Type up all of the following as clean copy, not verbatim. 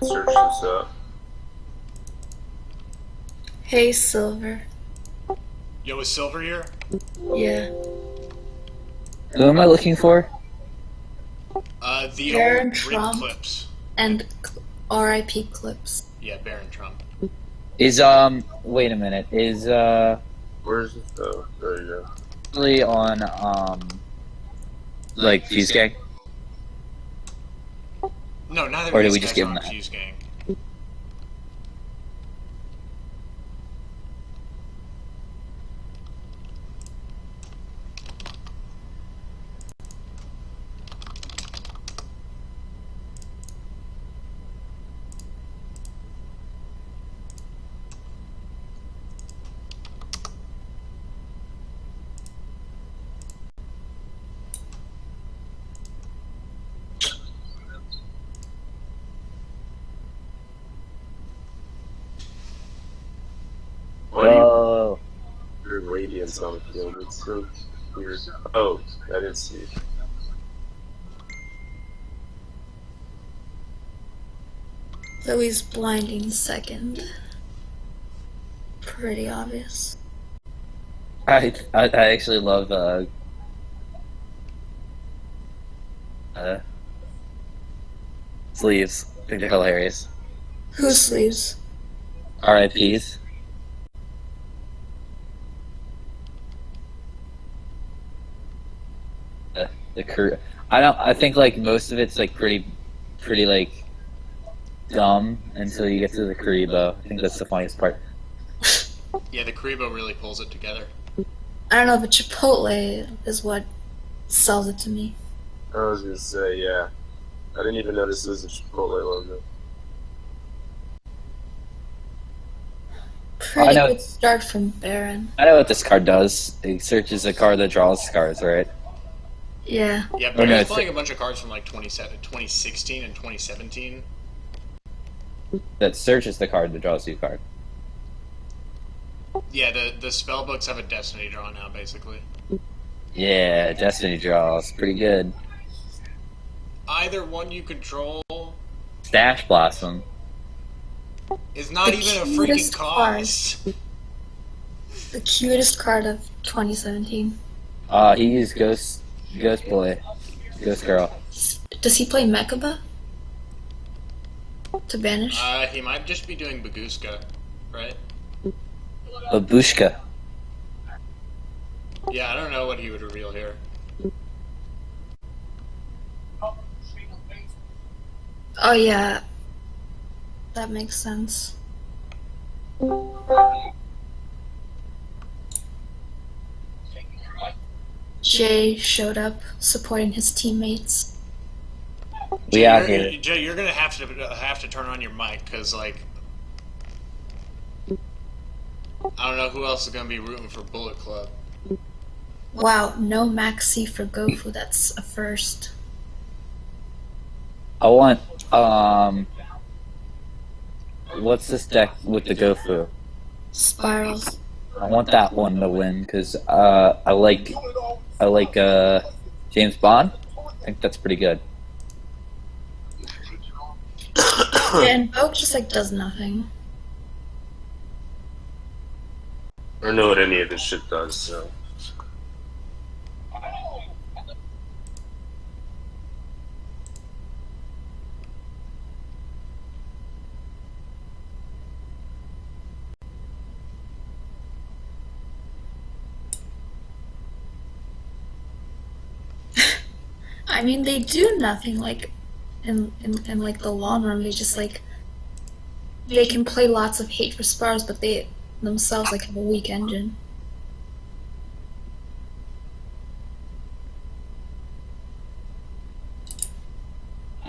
Search this up. Hey, Silver. Yo, is Silver here? Yeah. Who am I looking for? The Barron old Rid Trump. Clips. And RIP Clips. Yeah, Barron Trump. Is wait a minute. Is Where's it though? There you go. really on like Fuse Gang? No, neither Or of did these we just guys give are him on that? Fuse Gang. Why do you Whoa! your radiance on the field? It's so weird. Oh, I didn't see it. Though he's blinding second. Pretty obvious. I actually love sleeves. I think they're hilarious. Who sleeves? RIPs. The crew. I think like most of it's like pretty like dumb until you get to the Karibo. I think that's the funniest part. Yeah, the Karibo really pulls it together. I don't know, but Chipotle is what sells it to me. I was gonna say, yeah. I didn't even notice it was a Chipotle logo. Pretty know. good start from Barron. I know what this card does. It searches a card that draws cards, right? Yeah. Yeah, no, Barron's it's- playing a bunch of cards from like 2016 and 2017. That searches the card that draws you a card. Yeah, the spell books have a Destiny draw now, basically. Yeah, Destiny draws. Pretty good. Either one you control Stash Blossom. is not The even a cutest freaking cost. The cutest card of 2017. He used Ghost Boy. Ghost Girl. Does he play Mechaba? To banish? He might just be doing Baguska, right? Babushka. Yeah, I don't know what he would reveal here. Oh yeah. That makes sense. Jay showed up supporting his teammates. We out Jay, here. Jay, you're gonna have to turn on your mic, cause like I don't know who else is gonna be rooting for Bullet Club. Wow, no Maxi for Gofu, that's a first. I want, what's this deck with the Gofu? Spirals. I want that one to win, because, I like, James Bond. I think that's pretty good. Yeah, Invoked just like does nothing. I don't know what any of this shit does, so. I mean, they do nothing, like, in like the long run, they just like, they can play lots of hate for spars, but they themselves like have a weak engine.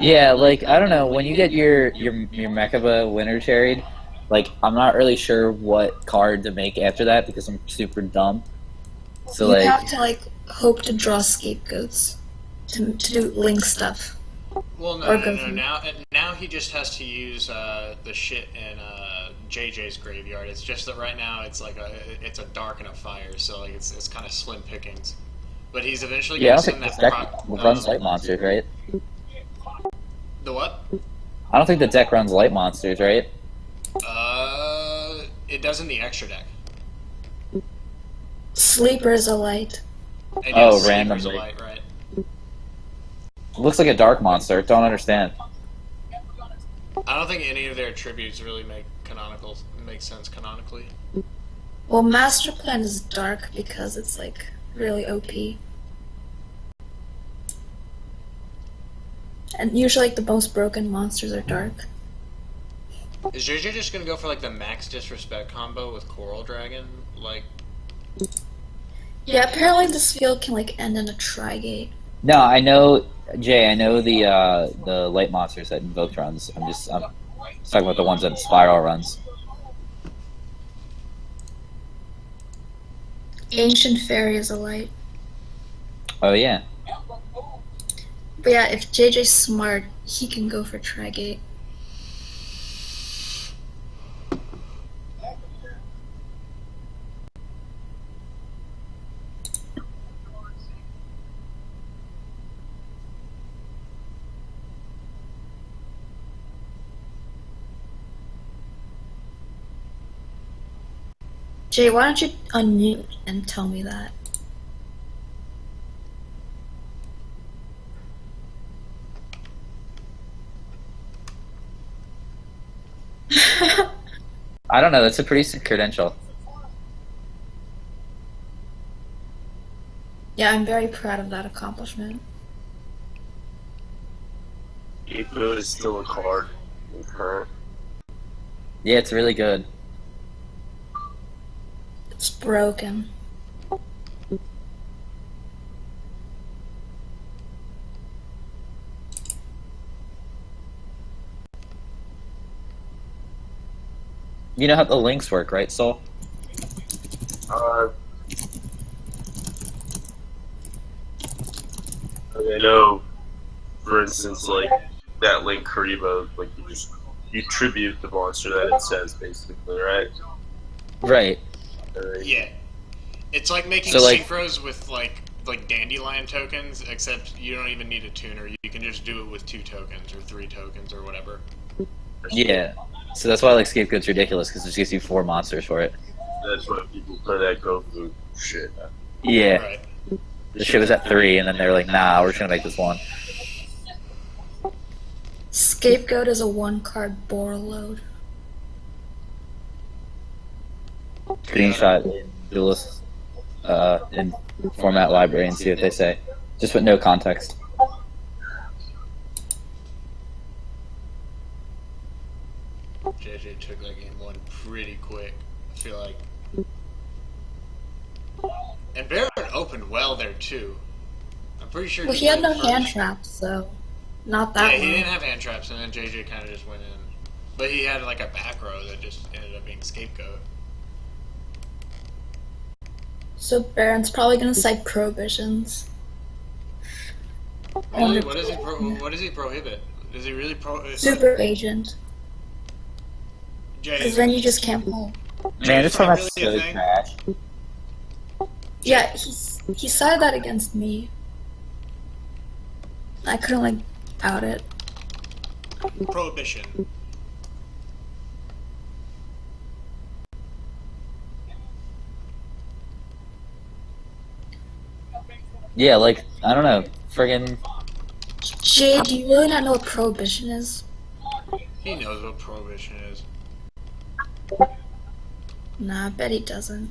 Yeah, like, I don't know, when you get your Mechaba winner cherried, like, I'm not really sure what card to make after that, because I'm super dumb. So, You like, have to like hope to draw scapegoats to do link stuff. Well, Or no. Gofu. Now he just has to use the shit in JJ's graveyard. It's just that right now it's like it's a dark and a fire, so like it's kind of slim pickings. But he's eventually yeah, I gonna don't think send this that deck runs light monsters, right? The what? I don't think the deck runs light monsters, right? It does in the extra deck. Sleeper is a light. And Oh, Sleeper's randomly. a light, right? Looks like a dark monster. Don't understand. I don't think any of their attributes really make sense canonically. Well, Master Plan is dark because it's like really OP. And usually like the most broken monsters are dark. Is JJ just gonna go for like the max disrespect combo with Coral Dragon? Like, Yeah, apparently this field can like end in a Trigate. No, I know, Jay. I know the light monsters that Invoked runs. I'm talking about the ones that Spiral runs. Ancient Fairy is a light. Oh yeah. But yeah, if JJ's smart, he can go for Trigate. Jay, why don't you unmute and tell me that? I don't know. That's a pretty sick credential. Yeah, I'm very proud of that accomplishment. Scapegoat is still a card in current. Yeah, it's really good. It's broken. You know how the links work, right, Soul? I know, for instance, like that link Kariba, like you tribute the monster that it says, basically, right? Right. yeah, it's like making So, like- synchros with like dandelion tokens, except you don't even need a tuner. You can just do it with 2 tokens or 3 tokens or whatever. Yeah. So that's why like Scapegoat's ridiculous because it just gives you 4 monsters for it. That's why people play that Goku shit. Yeah. Right. The shit was at 3, and then they're like, "Nah, we're just gonna make this 1." Scapegoat is a 1-card Boral load. Screenshot in Duelist in format library and see what they say. Just with no context. JJ took that game 1 pretty quick. I feel like. And Barron opened well there too. I'm pretty sure. Well, he had no went hand first. traps, so not Yeah, that he one. didn't have hand traps, and then JJ kind of just went in. But he had like a back row that just ended up being Scapegoat. So Baron's probably gonna cite prohibitions. Really? What does he prohibit? Does he really Super Agent. Jay, Because then you just can't pull. Man, this is that format's really a so thing? trash. Yeah, he cited that against me. I couldn't like out it. Prohibition. Yeah, like, I don't know. Friggin' Jay, do you really not know what prohibition is? He knows what prohibition is. Nah, I bet he doesn't.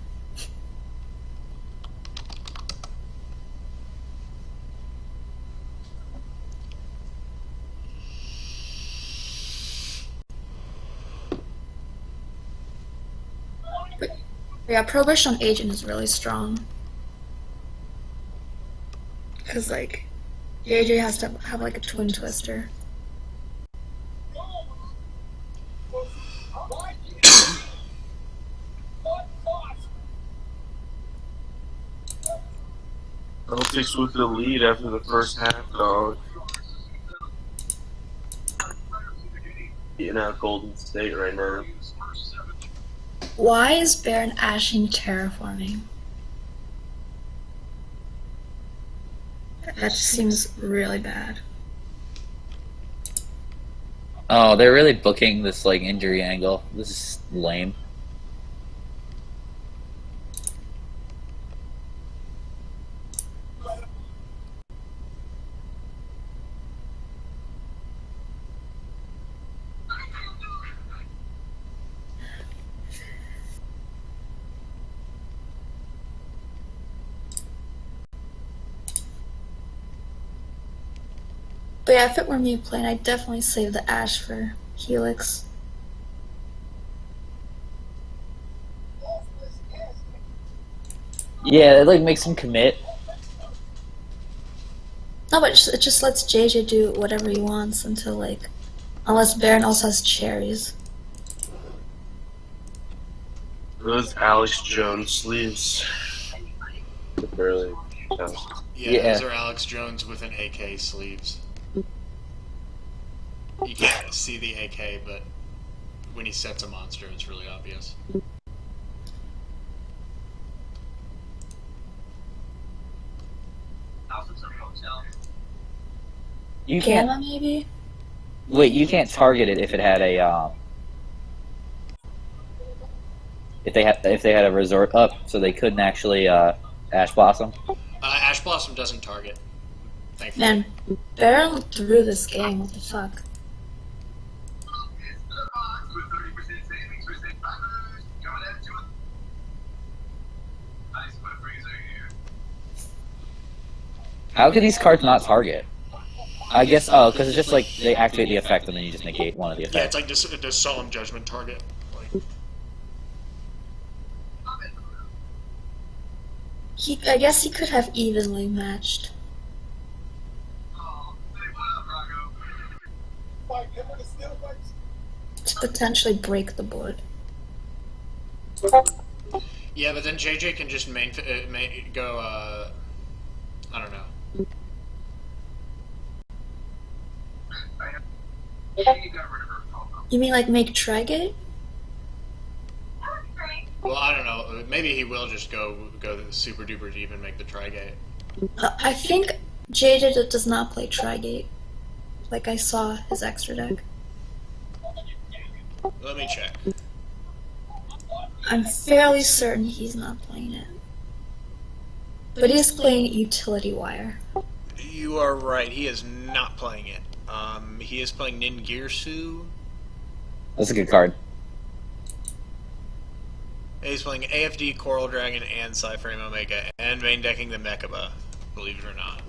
But yeah, prohibition on agent is really strong. Cause like, JJ has to have like a twin twister. Celtics with the lead after the first half, dog. Beating out Golden State right now. Why is Baron ashing terraforming? That just seems really bad. Oh, they're really booking this like injury angle. This is lame. But yeah, if it were me playing, I'd definitely save the Ashe for Helix. Yeah, it like makes him commit. No, but it just lets JJ do whatever he wants until like, unless Barron also has cherries. Those Alex Jones sleeves. Barely. Yeah, those are Alex Jones with an AK sleeves. You can't see the AK, but when he sets a monster, it's really obvious. You can't. Gamma, maybe? Wait, you can't target it if it had a if they had a resort up, so they couldn't actually Ash Blossom. Ash Blossom doesn't target. Thankfully. Man, Barron threw this game, what the fuck? How can these cards not target? I guess, because it's just like they activate the effect and then you just negate one of the Yeah, it's effects. like this Solemn Judgment target. Like, I guess he could have evenly matched. To potentially break the board. yeah, but then JJ can just go, I don't know. You mean like make Trigate? Well, I don't know. Maybe he will just go super duper deep and make the Trigate. I think JJ does not play Trigate. Like I saw his extra deck. Let me check. I'm fairly certain he's not playing it. But he is playing Utility Wire. You are right. He is not playing it. He is playing Ningirsu. That's a good card. He's playing AFD, Coral Dragon, and Cyframe Omega, and main decking the Mechaba, believe it or not.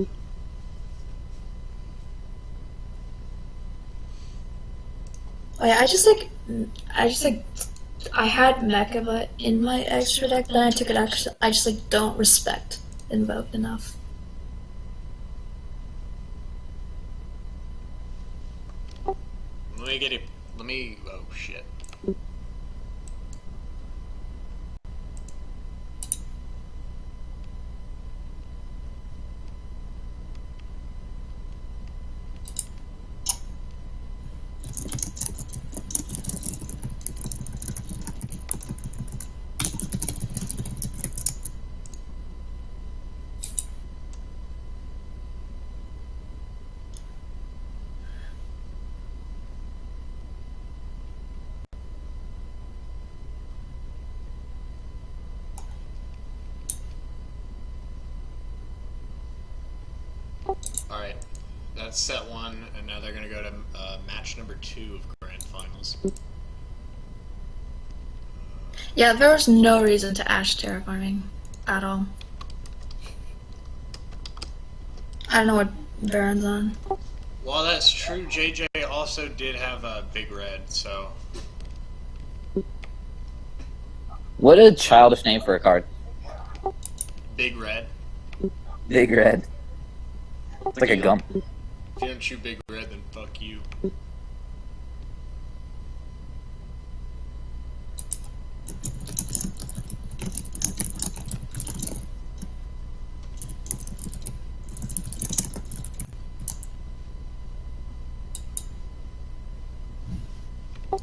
Oh yeah, I had Mechaba in my extra deck, then I took it out. I just like don't respect Invoked enough. Let me get it. Let me. Oh shit. Alright, that's set one, and now they're going to go to match number 2 of Grand Finals. Yeah, there was no reason to Ashe Terraforming at all. I don't know what Barron's on. While that's true, JJ also did have a Big Red, so... What a childish name for a card. Big Red. Big Red. It's like a gum. If you don't shoot Big Red, then fuck you.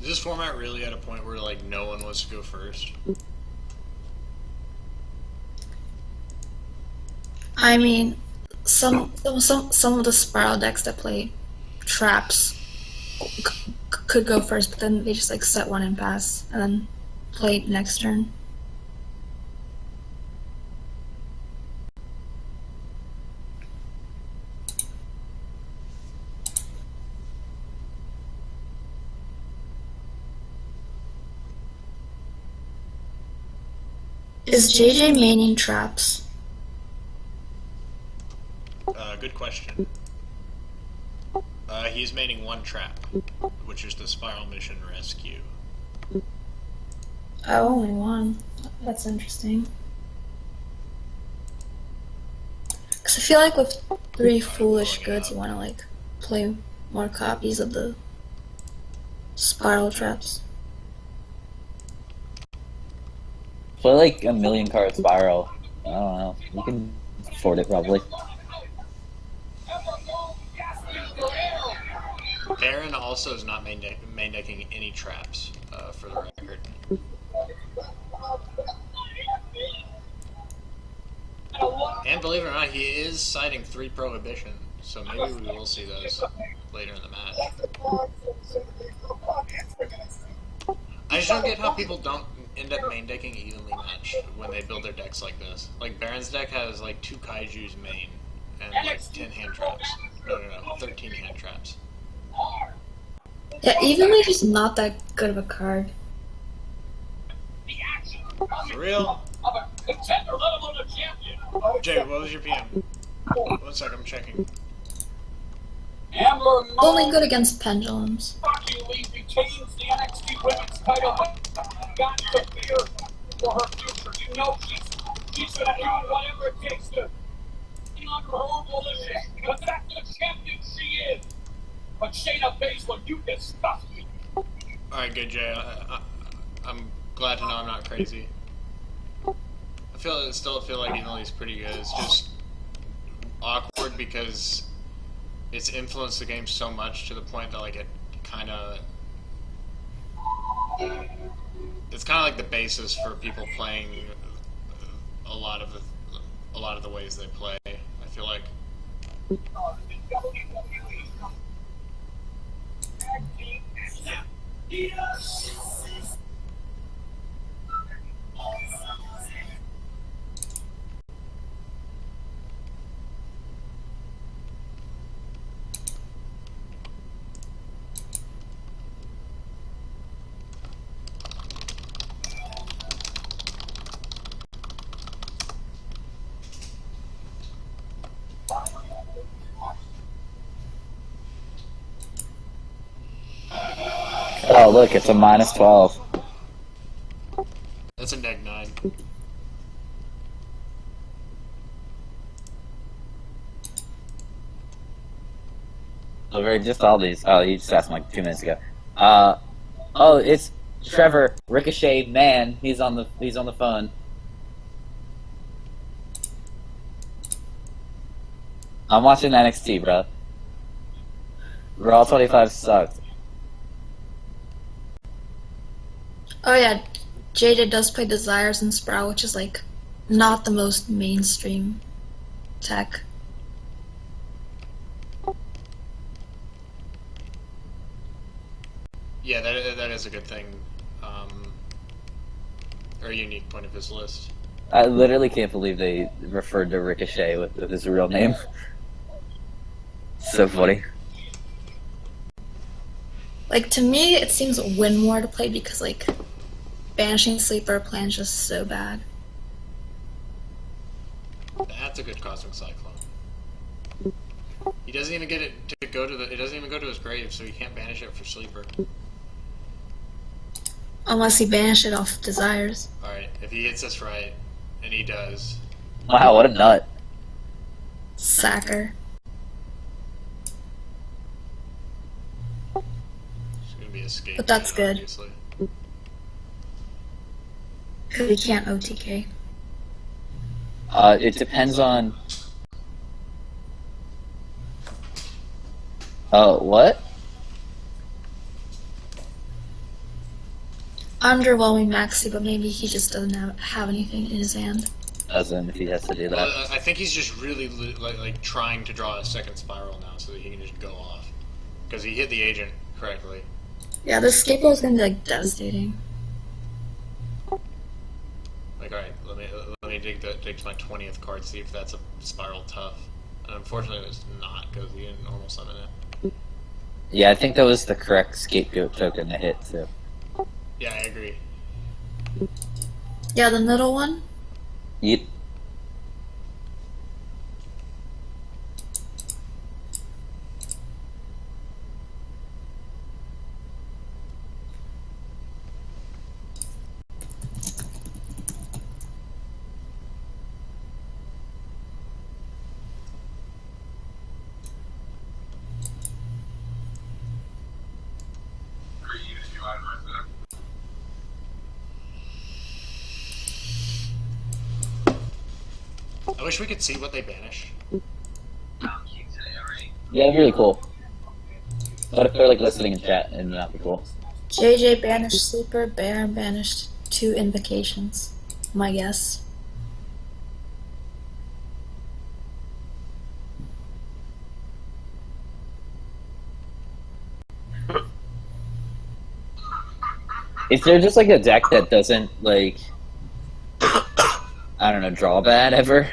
Is this format really at a point where like no one wants to go first? I mean, some of the SPYRAL decks that play traps could go first, but then they just like set one and pass, and then play next turn. Is JJ maining traps? Good question. He's maining one trap, which is the Spiral Mission Rescue. Oh, only one. That's interesting. Because I feel like with 3 foolish goods, you want to like play more copies of the spiral traps. Play like a million card spiral. I don't know. You can afford it probably. Barron also is not main decking any traps, for the record. And believe it or not, he is citing 3 prohibition, so maybe we will see those later in the match. I just don't get how people don't end up main decking evenly matched when they build their decks like this. Like, Barron's deck has like 2 Kaiju's main and like 10 hand traps. No, 13 hand traps. Yeah, evenly just not that good of a card. For real? Jay, what was your PM? 1 sec, I'm checking. Only good against pendulums. Retains the NXT Women's title, got to fear for her future. You know she's gonna do whatever it takes to be under her volition, because that's the champion she is. But Shayna Baszler, you disgust me. Alright, good, Jay. I'm glad to know I'm not crazy. I still feel like Evenly's pretty good. It's just awkward because it's influenced the game so much to the point that like it kind of, it's kind of like the basis for people playing a lot of the ways they play. I feel like. Oh look, it's a -12. That's a -9. Over just all these. Oh, you just asked me like 2 minutes ago. Oh, it's Trevor Ricochet. Man, he's on the phone. I'm watching NXT, bro. Raw 25 sucked. Oh yeah, JJ does play Desires and Sprout, which is like not the most mainstream tech. Yeah, that is a good thing, or a unique point of his list. I literally can't believe they referred to Ricochet with his real name. So funny. Like, to me, it seems win more to play because, like, banishing Sleeper Plan's just so bad. That's a good Cosmic Cyclone. He doesn't even get it to go to it doesn't even go to his grave, so he can't banish it for Sleeper. Unless he banished it off Desires. Alright, if he hits us right, and he does. Wow, what a nut. Sacker. It's gonna be a skate. But that's good. Obviously. Because he can't OTK. It depends on... Oh, what? Underwhelming Maxi, but maybe he just doesn't have anything in his hand. As in, if he has to do that. Well, I think he's just really like trying to draw a second spiral now so that he can just go off. Because he hit the agent correctly. Yeah, the scapegoat is gonna be like devastating. Like, alright, let me dig to my 20th card, see if that's a spiral tough. And unfortunately, it's not, because he didn't normal summon it. Yeah, I think that was the correct scapegoat token to hit too. Yeah, I agree. Yeah, the middle one. Yep. I wish we could see what they banish. Yeah, it'd be really cool. But if they're like listening in chat, and that'd be cool. JJ banished Sleeper, Barron banished 2 Invocations. My guess. Is there just like a deck that doesn't like, I don't know, draw bad ever?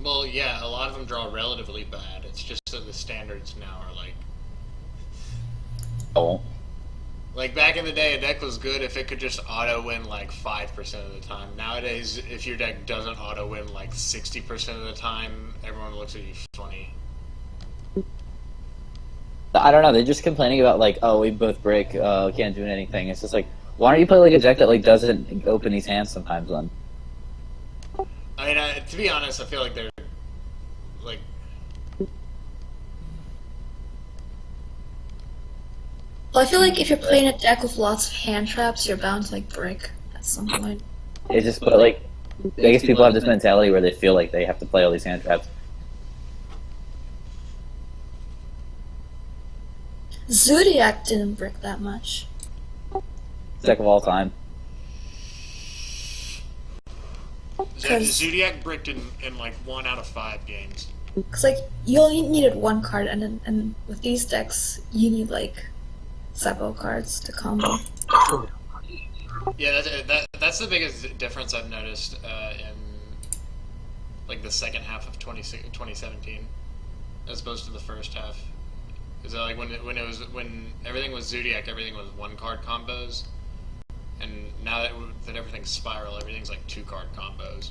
Well, yeah, a lot of them draw relatively bad. It's just that the standards now are like... Oh. Like, back in the day, a deck was good if it could just auto-win like 5% of the time. Nowadays, if your deck doesn't auto-win like 60% of the time, everyone looks at you funny. I don't know, they're just complaining about like, oh, we both break, can't do anything. It's just like, why don't you play like a deck that like doesn't open these hands sometimes then? I mean, to be honest, I feel like they're like... Well, I feel like if you're playing a deck with lots of hand traps, you're bound to like break at some point. It's just, but like, I guess people have this mentality where they feel like they have to play all these hand traps. Zodiac didn't brick that much. Deck of all time. Zodiac bricked in like 1 out of 5 games. Cause like you only needed 1 card, and with these decks, you need like several cards to combo. Yeah, that's the biggest difference I've noticed in like the second half of 2017, as opposed to the first half. Is that like when everything was Zodiac, everything was 1-card combos, and now that everything's Spiral, everything's like 2-card combos.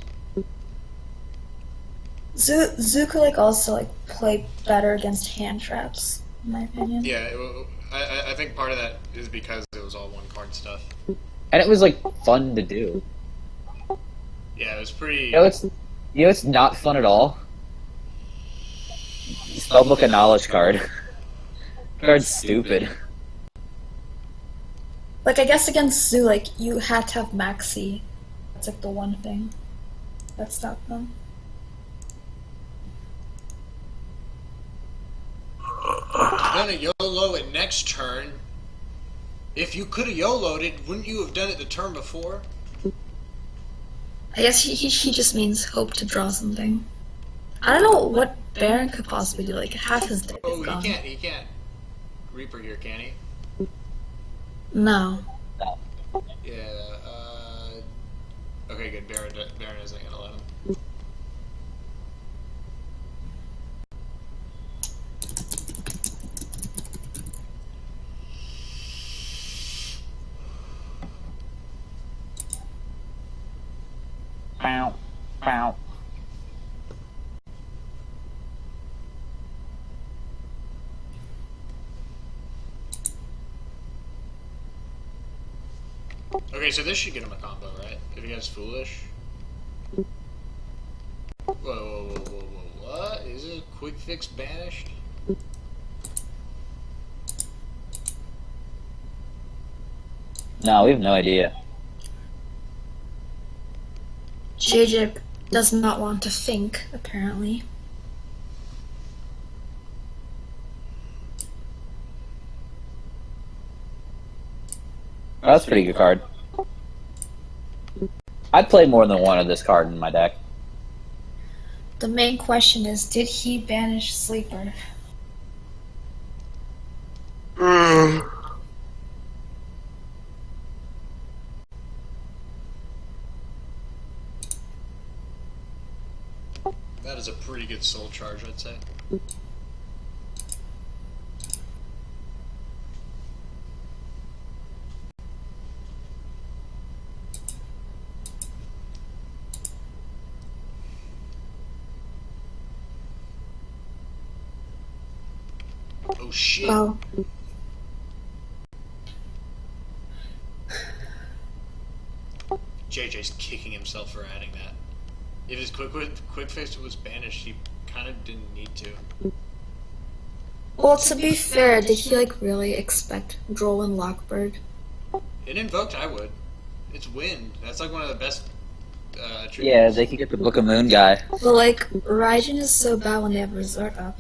Zoo could like also like play better against hand traps, in my opinion. Yeah, I think part of that is because it was all 1-card stuff. And it was like fun to do. Yeah, it was pretty. You know, it's not fun at all. Spellbook a knowledge card. Card's stupid. Like I guess against Zoo, like you had to have Maxi. That's like the one thing that stopped them. Gonna YOLO it next turn. If you could have YOLO'd it, wouldn't you have done it the turn before? I guess he just means hope to draw something. I don't know what Barron could possibly do. Like half his deck is Oh, gone. he can't Reaper here, can he? No. Yeah. Okay, good. Barron isn't gonna let him. Bow, bow. Okay, so this should get him a combo, right? If he has Foolish. Whoa, what? Is it quick fix banished? No, we have no idea. JJ does not want to think, apparently. Oh, that's a pretty good card. I'd play more than one of this card in my deck. The main question is, did he banish Sleeper? Mm. That is a pretty good soul charge, I'd say. Oh shit. Wow. JJ's kicking himself for adding that. If his quick face was banished, he kind of didn't need to. Well, to be fair, did he like really expect Droll and Lockbird? In Invoked, I would. It's wind. That's like one of the best attributes. Yeah, they could get the Book of Moon guy. But like, Raijin is so bad when they have Resort up.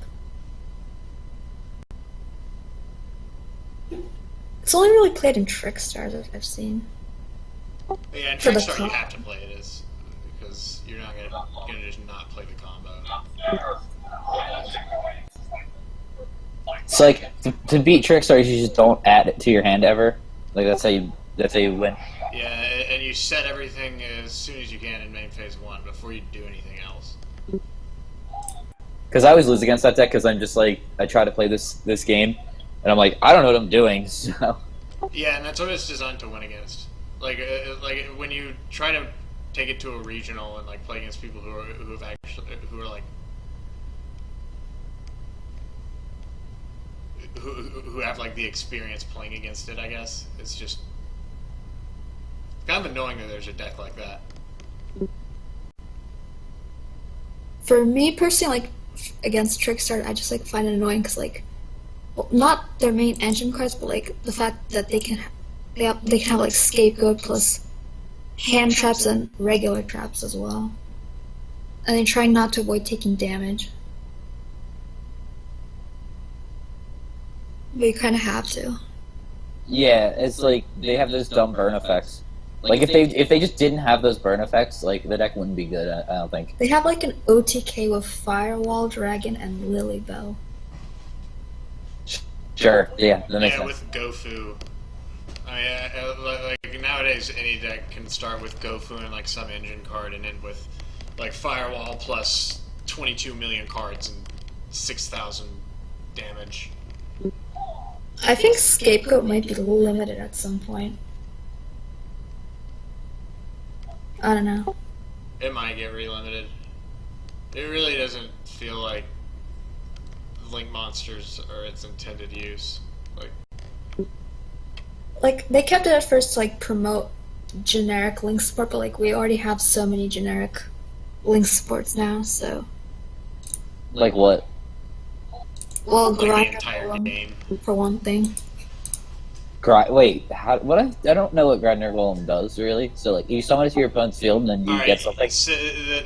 It's only really played in Trickstars that I've seen. Yeah, in For the Trickstar you comp. have to play it as because you're not gonna just not play the combo. It's like to beat Trickstars, you just don't add it to your hand ever. Like that's how you win. Yeah, and you set everything as soon as you can in main phase 1 before you do anything else. Because I always lose against that deck because I'm just like I try to play this game, and I'm like I don't know what I'm doing. So Yeah, and that's what it's designed to win against. Like when you try to take it to a regional and like play against people who are like who have like the experience playing against it, I guess it's just kind of annoying that there's a deck like that. For me personally, like against Trickstar, I just like find it annoying because like, well, not their main engine cards, but like the fact that they can have like Scapegoat plus hand traps and regular traps as well, and they try not to avoid taking damage. But you kind of have to. yeah, it's like they have those dumb burn effects. Like if they just didn't have those burn effects, like the deck wouldn't be good. I don't think. They have like an OTK with Firewall Dragon and Lilybell. Sure, yeah, that makes Yeah, sense. with Gofu. I mean, like nowadays, any deck can start with Gofu and like some engine card, and end with like Firewall plus 22 million cards and 6,000 damage. I think Scapegoat might be limited at some point. I don't know. It might get relimited. It really doesn't feel like Link monsters are its intended use. Like, they kept it at first to like promote generic Link support, but like we already have so many generic Link supports now, so. Like what? Well, Like the Grinder entire Golem, game. for one thing. Wait, what? I don't know what Grinder Golem does really. So like, you summon it to your opponent's field, and then you Alright, get something. so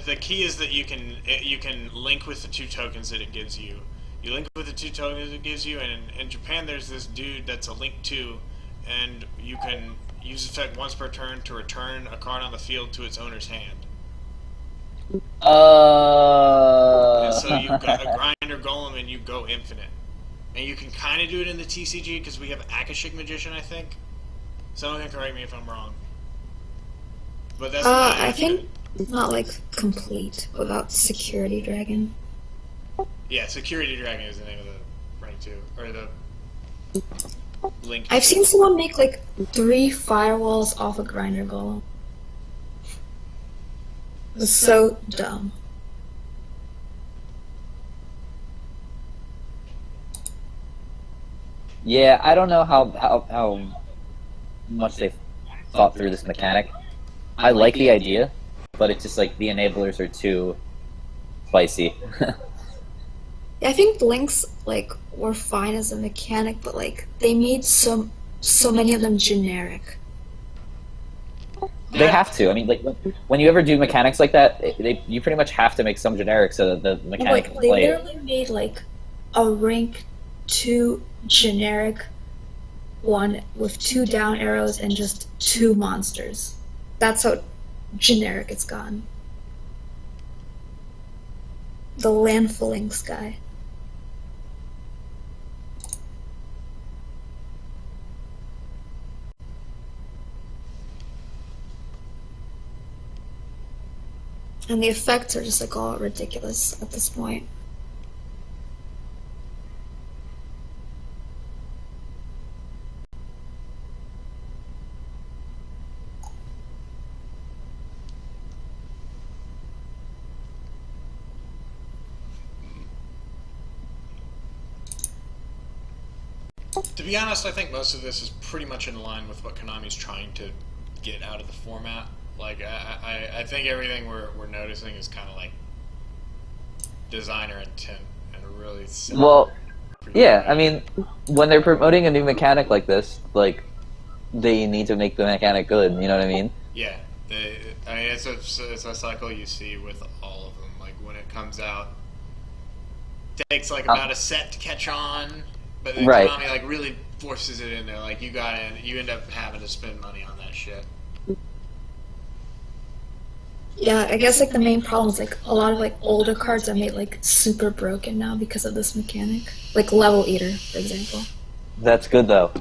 the key is that you can link with the 2 tokens that it gives you. You link with the 2 tokens it gives you, and in Japan there's this dude that's a link 2, and you can use effect once per turn to return a card on the field to its owner's hand. And so you've got a Grinder Golem and you go infinite. And you can kind of do it in the TCG because we have Akashic Magician, I think. Someone can correct me if I'm wrong. But that's not I infinite. think it's not like complete without Security Dragon. Yeah, Security Dragon is the name of the rank 2. Or the Link. I've seen someone make like 3 firewalls off a Grinder Golem. It was so dumb. Yeah, I don't know how much they thought through this mechanic. I like the idea, but it's just like the enablers are too spicy. Yeah, I think Links like were fine as a mechanic, but like they made so many of them generic. They have to. I mean, like when you ever do mechanics like that, you pretty much have to make some generic so that the mechanic Like can they play it. literally made like a rank 2 generic one with 2 down arrows and just 2 monsters. That's how generic it's gotten. The Landfall Links guy. And the effects are just like all ridiculous at this point. To be honest, I think most of this is pretty much in line with what Konami's trying to get out of the format. Like, I think everything we're noticing is kind of like designer intent and a really simple. Well, yeah, I mean, when they're promoting a new mechanic like this, like, they need to make the mechanic good, you know what I mean? Yeah, I mean, it's a cycle you see with all of them. Like, when it comes out, it takes like about a set to catch on, but then Right. Konami like really forces it in there. Like, you end up having to spend money on that shit. Yeah, I guess like the main problem is like a lot of like older cards are made like super broken now because of this mechanic. Like Level Eater, for example. That's good, though.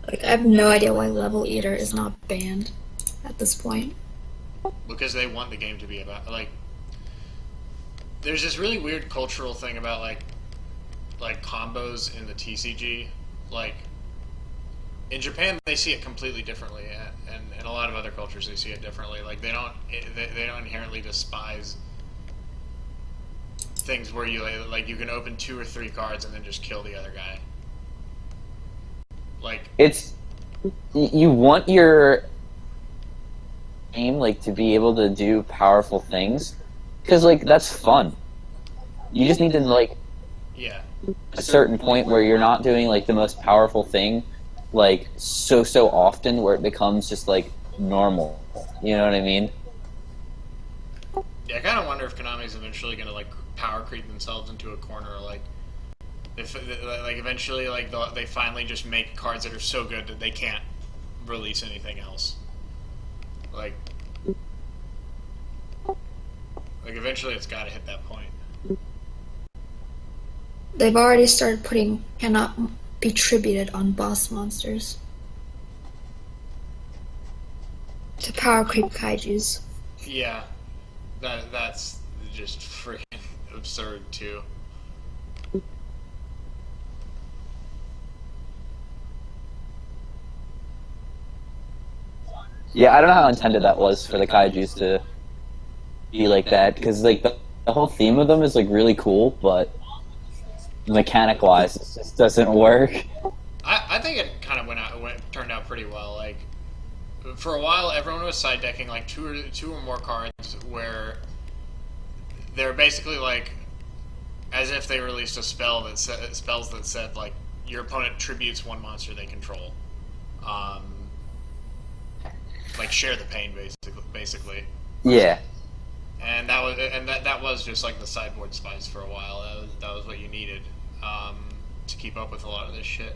Like I have no idea why Level Eater is not banned at this point. Because they want the game to be about, like, there's this really weird cultural thing about like combos in the TCG. Like, in Japan they see it completely differently, and in a lot of other cultures they see it differently. Like, they don't inherently despise things where you like you can open 2 or 3 cards and then just kill the other guy. Like, It's... You want your game, like, to be able to do powerful things, because, like, that's fun. You just need to, like, yeah, a certain point where you're not doing, like, the most powerful thing, like, so often where it becomes just, like, normal. You know what I mean? yeah. I kind of wonder if Konami's eventually gonna like power creep themselves into a corner, like if like eventually like they finally just make cards that are so good that they can't release anything else. Like eventually it's got to hit that point. They've already started putting cannot be tributed on boss monsters to power creep kaijus. Yeah, that's just freaking absurd too. Yeah, I don't know how intended that was for the kaijus to be like that, because, like, the whole theme of them is, like, really cool, but mechanic-wise, it just doesn't work. I think it kind of turned out pretty well. Like, for a while, everyone was side decking like two or more cards where they're basically like as if they released a spell that spells that said like your opponent tributes one monster they control. Like, share the pain, basically. Yeah. And that was just like the sideboard spice for a while. That was what you needed to keep up with a lot of this shit.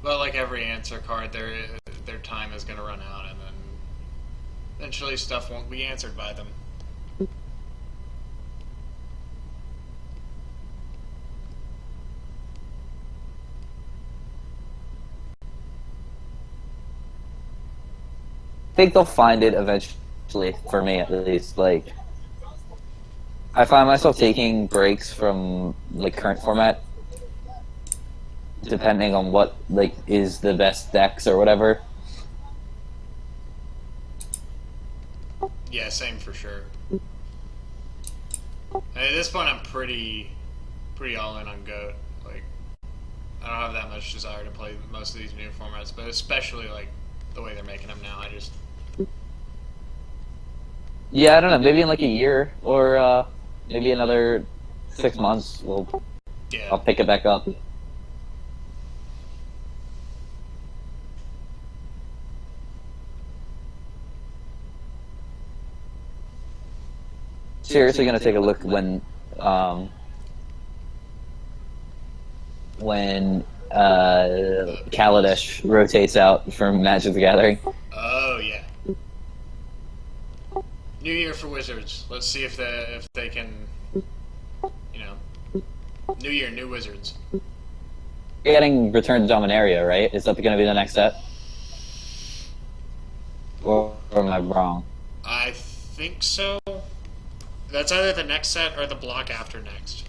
But like every answer card, their time is gonna run out, and then eventually stuff won't be answered by them. I think they'll find it eventually, for me at least. Like, I find myself taking breaks from, like, current format, depending on what, like, is the best decks or whatever. Yeah, same for sure. And at this point, I'm pretty all in on GOAT. Like, I don't have that much desire to play most of these new formats, but especially like the way they're making them now. I just Yeah, I don't know, maybe in, like, a year, or, maybe another 6 months, I'll yeah. pick it back up. Seriously gonna take a look when Kaladesh rotates out from Magic the Gathering. Oh yeah. New year for Wizards. Let's see if they can, you know, new year, new Wizards. getting Return to Dominaria, right? Is that going to be the next set? Or am I wrong? I think so. That's either the next set or the block after next.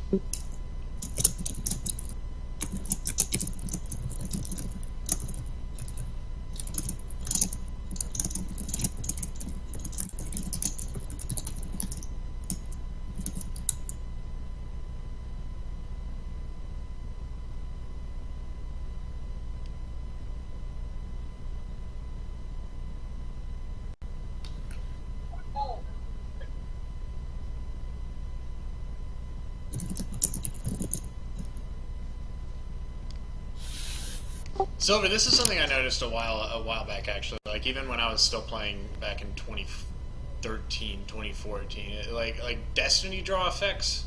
Silver, this is something I noticed a while back, actually. Like, even when I was still playing back in 2013, 2014, like Destiny draw effects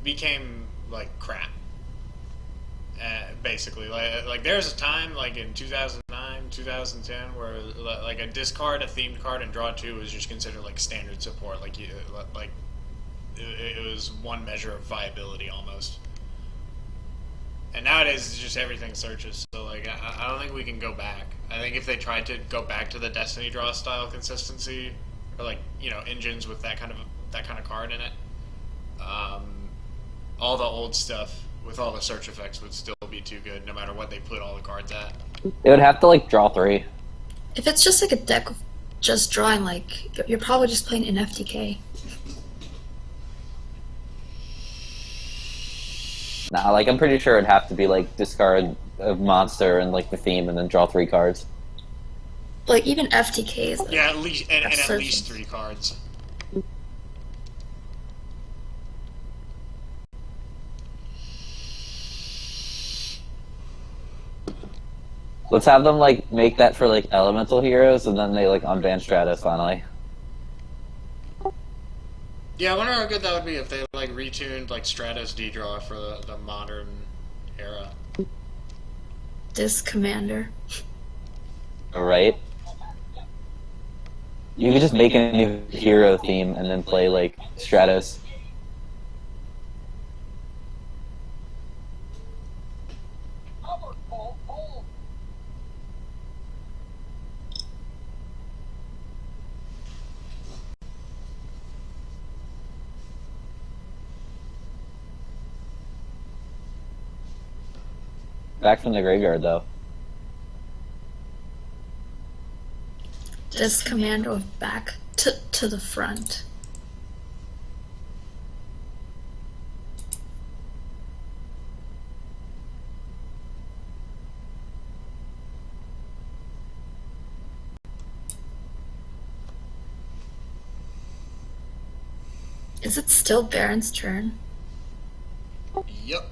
became like crap. Basically, like there's a time like in 2009, 2010 where like a discard a themed card and draw two was just considered like standard support. Like it was one measure of viability almost. And nowadays, it's just everything searches. So, like, I don't think we can go back. I think if they tried to go back to the Destiny draw style consistency, or like, you know, engines with that kind of card in it, all the old stuff with all the search effects would still be too good, no matter what they put all the cards at. It would have to like draw 3. If it's just like a deck of just drawing, like you're probably just playing in FTK. Nah, like I'm pretty sure it'd have to be like discard a monster and like the theme, and then draw 3 cards. Like even FTK is like, Yeah, at least and at searching. least 3 cards. Let's have them like make that for like elemental heroes, and then they like unban Stratos finally. Yeah, I wonder how good that would be if they like retuned like Stratos D-Draw for the modern era. this commander. Right? You could just make a new hero theme and then play like Stratos. Back from the graveyard, though. This commander back to the front. Is it still Barron's turn? Yep.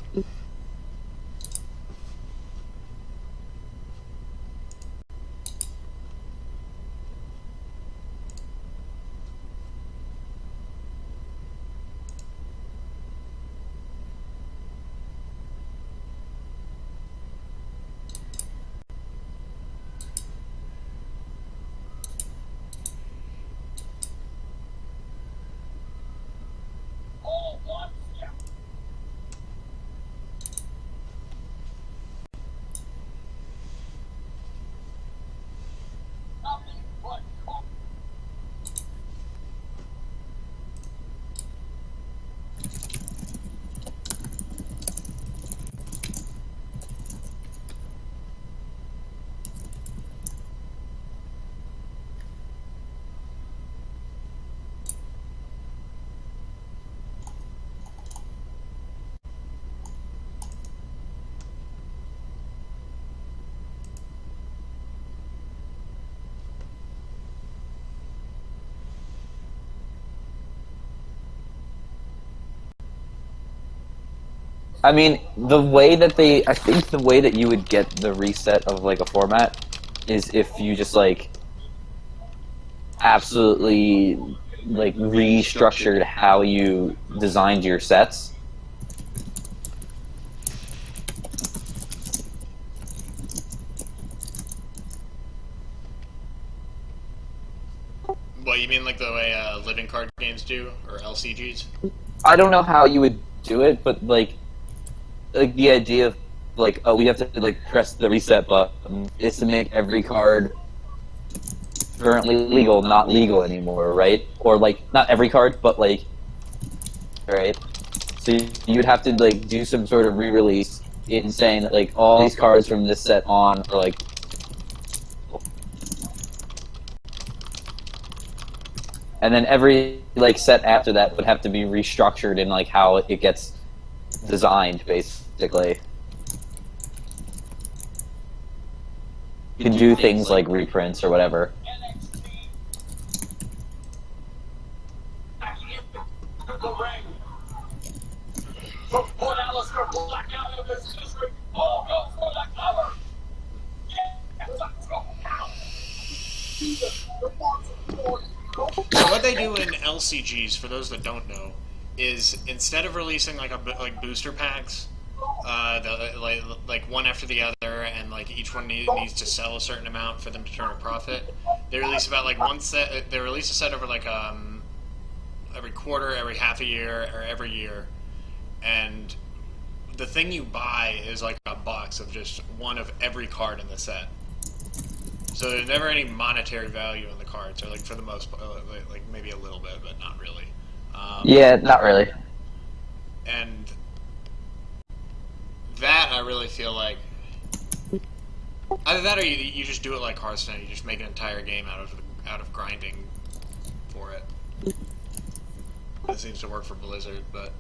I mean, I think the way that you would get the reset of like a format is if you just like absolutely like restructured how you designed your sets. What, you mean like the way living card games do, or LCGs? I don't know how you would do it, but like the idea of like, oh, we have to like press the reset button, is to make every card currently legal not legal anymore, right? Or like not every card, but like, right? So you'd have to like do some sort of re-release in saying that like all these cards from this set on are like. And then every like set after that would have to be restructured in like how it gets designed, basically. You can do things like reprints or whatever. The ring. To put Alistair Black out of his history. All goes for the cover. Yeah, let's go now. Jesus, the marks of glory. So what they do in LCGs, for those that don't know, is instead of releasing like booster packs, like one after the other, and like each one needs to sell a certain amount for them to turn a profit, they release about like one set. They release a set over like every quarter, every half a year, or every year, and the thing you buy is like a box of just one of every card in the set. So there's never any monetary value in the cards, or like for the most part, like maybe a little bit, but not really. Yeah, not really. And that I really feel like either that or you just do it like Hearthstone. You just make an entire game out of grinding for it. That seems to work for Blizzard, but.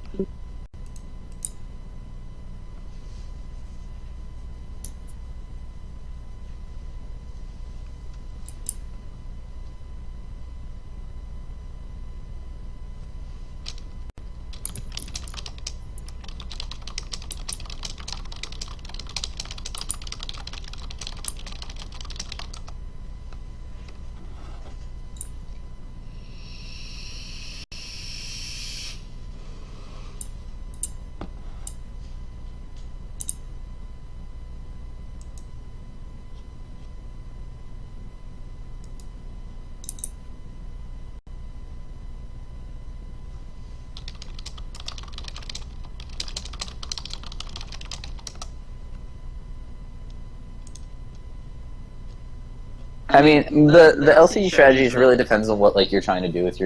I mean, the LCG strategies really depends on what like you're trying to do with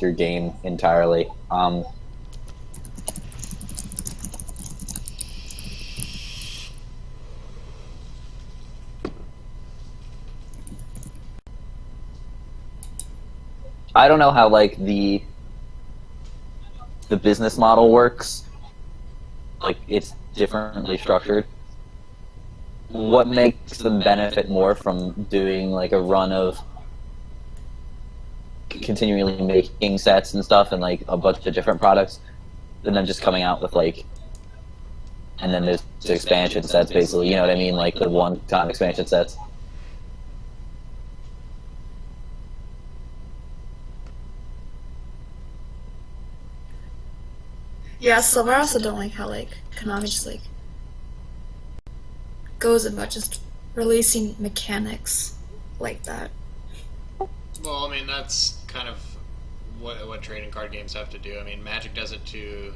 your game entirely. I don't know how like the business model works. Like it's differently structured. What makes them benefit more from doing like a run of continually making sets and stuff and like a bunch of different products than them just coming out with like, and then there's expansion sets basically, you know what I mean, like the one-time expansion sets. Yeah, so I also don't like how like Konami just like goes about just releasing mechanics like that. Well, I mean that's kind of what trading card games have to do. I mean, Magic does it too.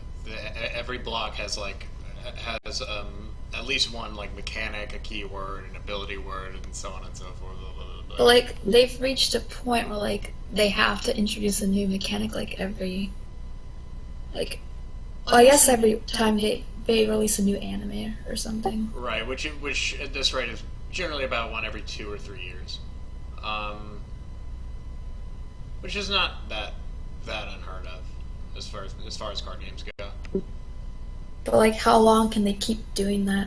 Every block has at least one like mechanic, a keyword, an ability word, and so on and so forth. But like they've reached a point where like they have to introduce a new mechanic like every like well, I guess every time they release a new anime or something. Right, which at this rate is generally about one every 2 or 3 years, which is not that unheard of as far as card games go. But like, how long can they keep doing that?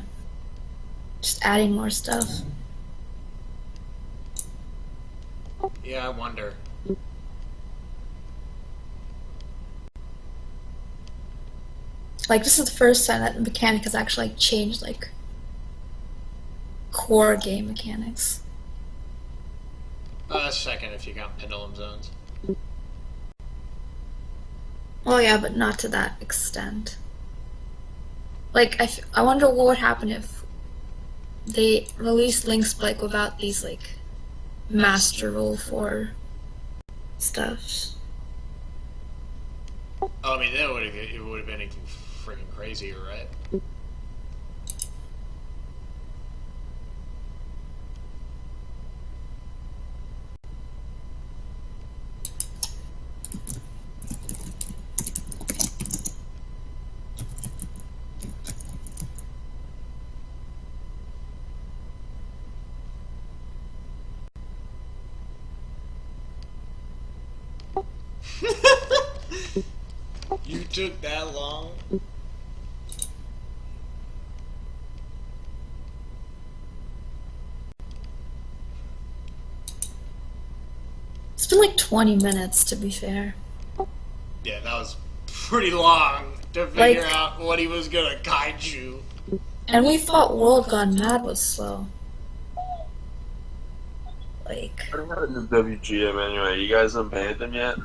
Just adding more stuff. Yeah, I wonder. Like, this is the first time that the mechanic has actually like, changed, like, core game mechanics. Second if you count Pendulum Zones. Well, yeah, but not to that extent. Like, I wonder what would happen if they released Link Spike without these, like, Master Rule 4 stuff. Oh, I mean, it would have been freaking crazier, right? took that long. It's been like 20 minutes, to be fair. Yeah, that was pretty long to figure Like- out what he was gonna kaiju. And we thought World Gone Mad was slow. Like, What about the WGM anyway? You guys unbanned him yet?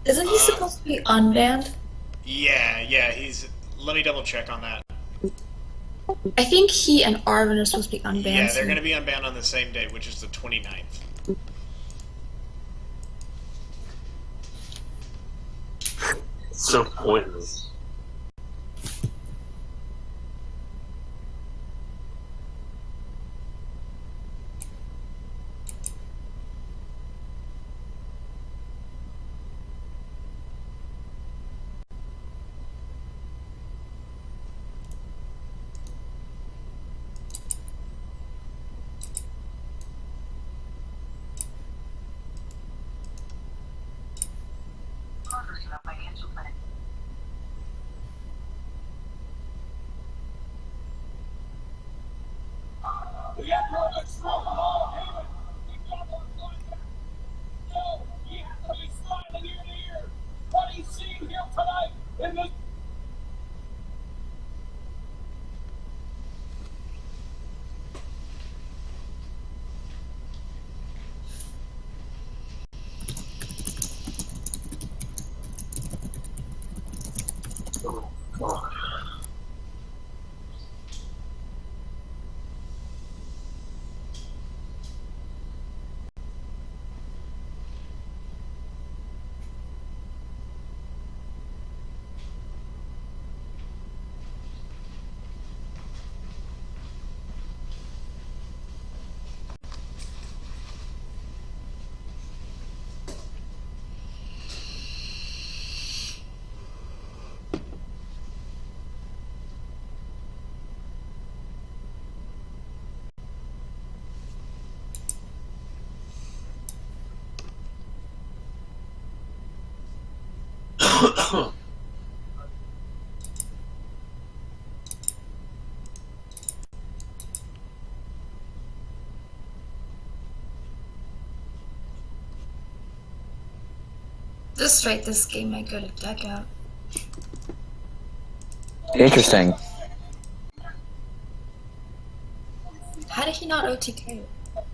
isn't he supposed to be unbanned? Yeah, he's. Let me double check on that. I think he and Arvin are supposed to be unbanned. Yeah, they're so- gonna be unbanned on the same day, which is the 29th. It's so pointless. The Emperor of Smoke Ball Haven. We got one back. No, he has to be smiling ear to ear. What he's seen here tonight in this. Oh, God. Just right, this game might go to deck out. Interesting. How did he not OTK?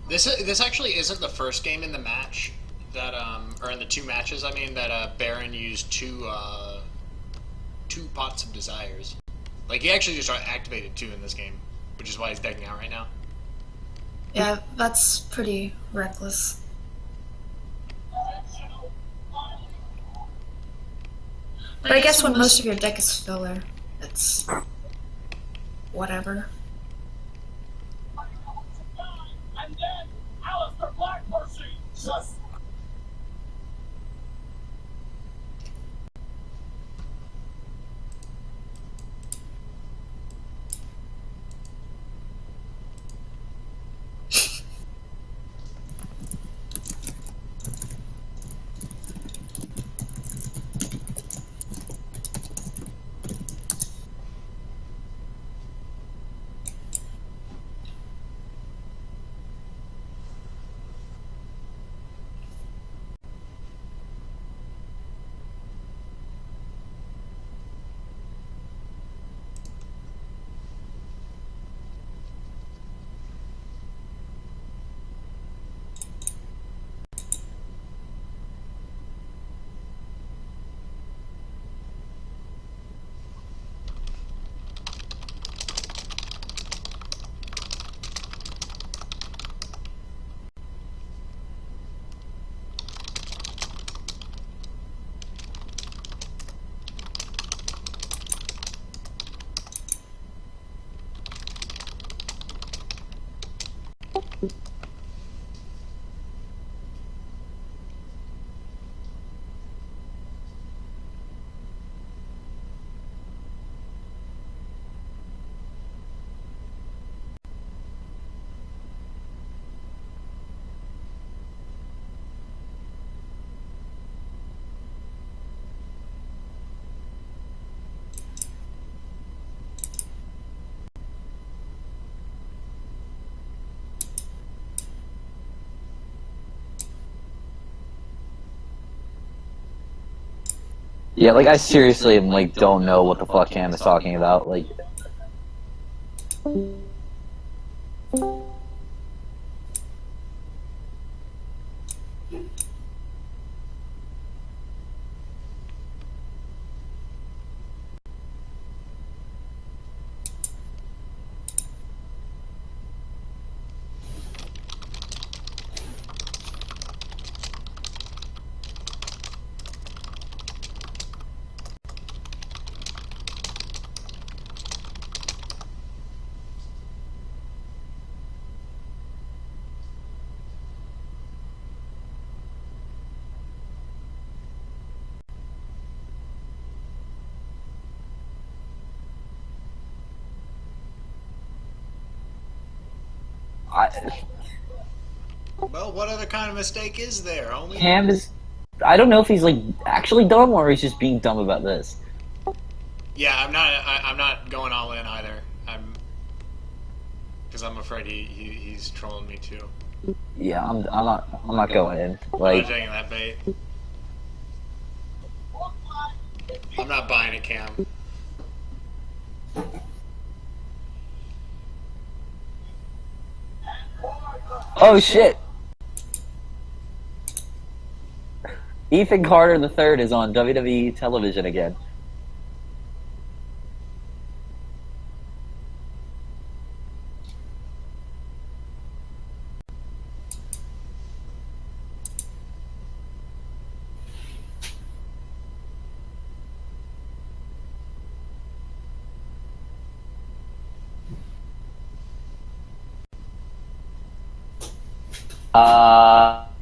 This actually isn't the first game in the match that or in the two matches I mean that Barron used two pots of desires. Like he actually just activated two in this game, which is why he's decking out right now. Yeah, that's pretty reckless. But I guess when most of your deck is filler, it's whatever. And then Alistair Blackmercy just. Yeah, like I seriously am like don't know what the fuck Cam is talking about. Like, I, Well, what other kind of mistake is there, homie? Cam is. I don't know if he's like actually dumb or he's just being dumb about this. Yeah, I'm not going all in either. Because I'm afraid he's trolling me too. Yeah, I'm not going in. I'm Like, not taking that bait. I'm not buying it, Cam. oh shit! Ethan Carter III is on WWE television again.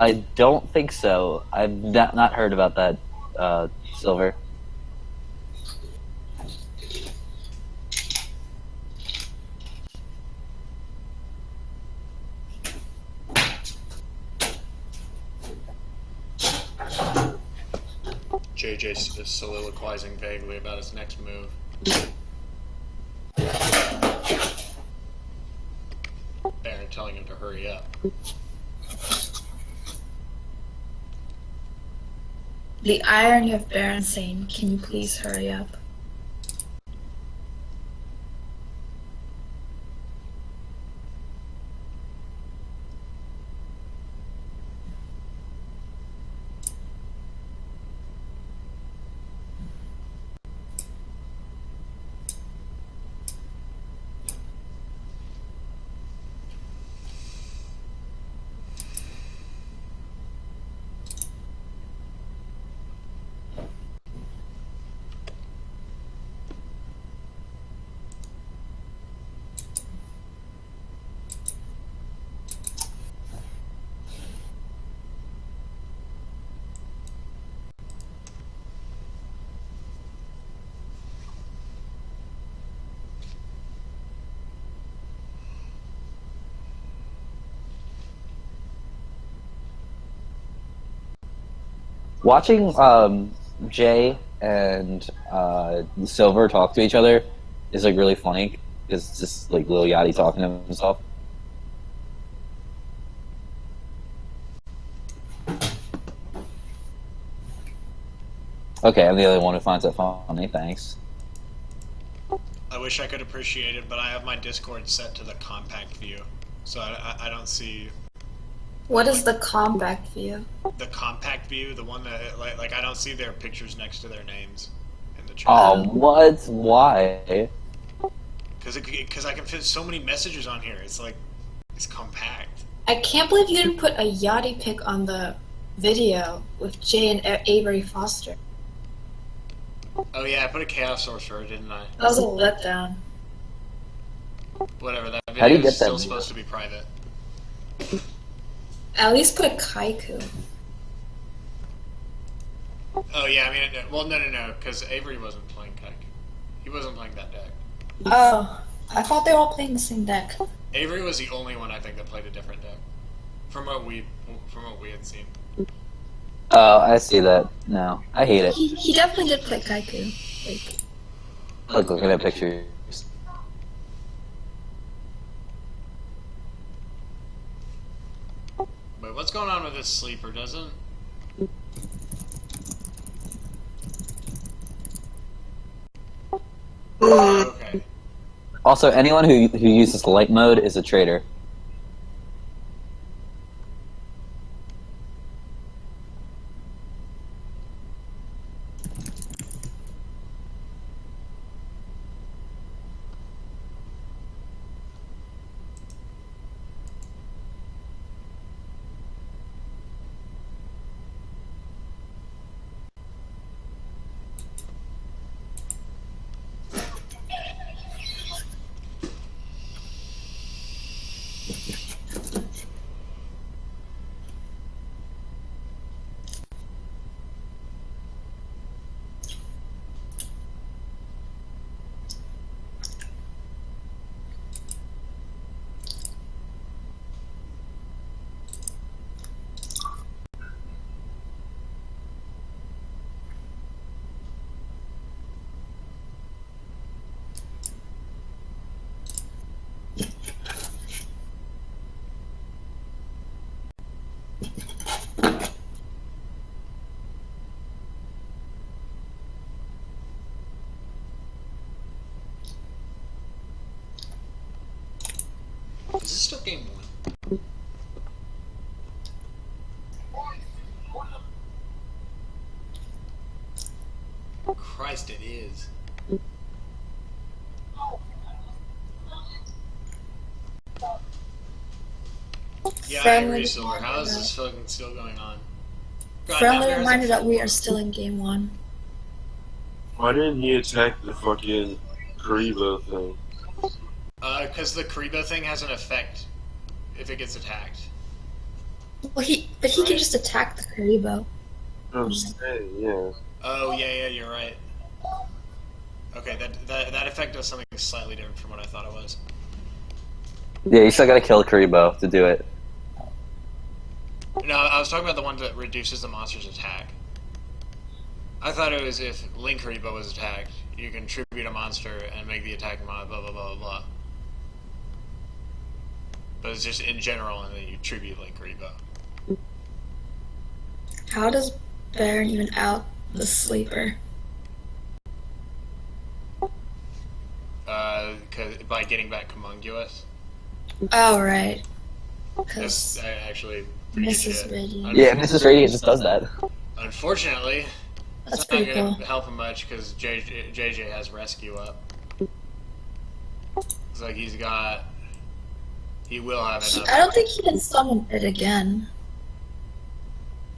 I don't think so. I've not heard about that, Silver. JJ is soliloquizing vaguely about his next move. Barron telling him to hurry up. The irony of Barron saying, "Can you please hurry up?" Watching Jay and Silver talk to each other is like really funny because it's just like Lil Yachty talking to himself. Okay, I'm the only one who finds that funny. Thanks. I wish I could appreciate it, but I have my Discord set to the compact view, so I don't see What is the compact view? the compact view, the one that like I don't see their pictures next to their names in the chat. Oh, what? Why? Because I can fit so many messages on here. It's like it's compact. I can't believe you didn't put a Yachty pic on the video with Jay and Avery Foster. Oh yeah, I put a Chaos Sorcerer, didn't I? That was a letdown. Whatever, that How do video you get is still that? supposed to be private. At least put a Kaiku. Oh yeah, I mean, well, no, because Avery wasn't playing Kike. He wasn't playing that deck. Oh, I thought they were all playing the same deck. Avery was the only one I think that played a different deck, from what we had seen. Oh, I see that. No, I hate it. He definitely did play Kaiku. Like, Look at that picture. Wait, what's going on with this sleeper? Doesn't Okay. Also, anyone who uses light mode is a traitor. Is this still game 1? Christ, it is. Yeah, I Friendly agree, Silver. How is reminder this fucking still going on? God, Friendly now reminder there's that we are still in game 1. Why didn't he attack the fucking Karibo thing? because the Karibo thing has an effect if it gets attacked. Well, he Right. can just attack the Karibo. I'm saying, yeah. Oh, yeah, you're right. Okay, that effect does something slightly different from what I thought it was. Yeah, you still gotta kill Karibo to do it. No, I was talking about the one that reduces the monster's attack. I thought it was if Link Karibo was attacked, you can tribute a monster and make the attack mod, blah, blah, blah, blah, blah. But it's just in general, and then you tribute Link Karibo. How does Barron even out the sleeper? By getting back Communguous. Oh, right. That's Because actually pretty good Mrs. shit. Radiant. Yeah, Mrs. Radiant just does that. Unfortunately, That's it's not pretty going cool. to help him much because JJ has rescue up. It's like he will have enough. I don't think he can summon it again.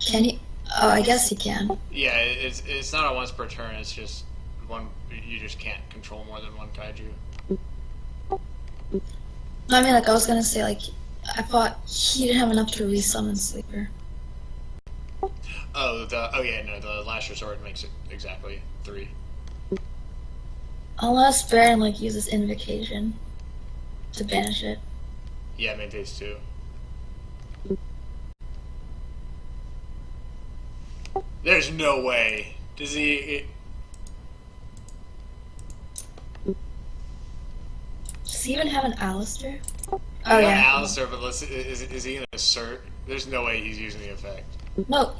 Can he? Oh, I guess he can. Yeah, it's not a once per turn. It's just one. You just can't control more than one kaiju. I mean, like, I was gonna say, like, I thought he didn't have enough to resummon Sleeper. The last resort makes it exactly 3. Unless Barron, like, uses Invocation to banish it. Yeah, maintains 2. There's no way. Does he? Does he even have an Alistair? Oh, Not yeah. Alistair, but is he gonna assert? There's no way he's using the effect. No,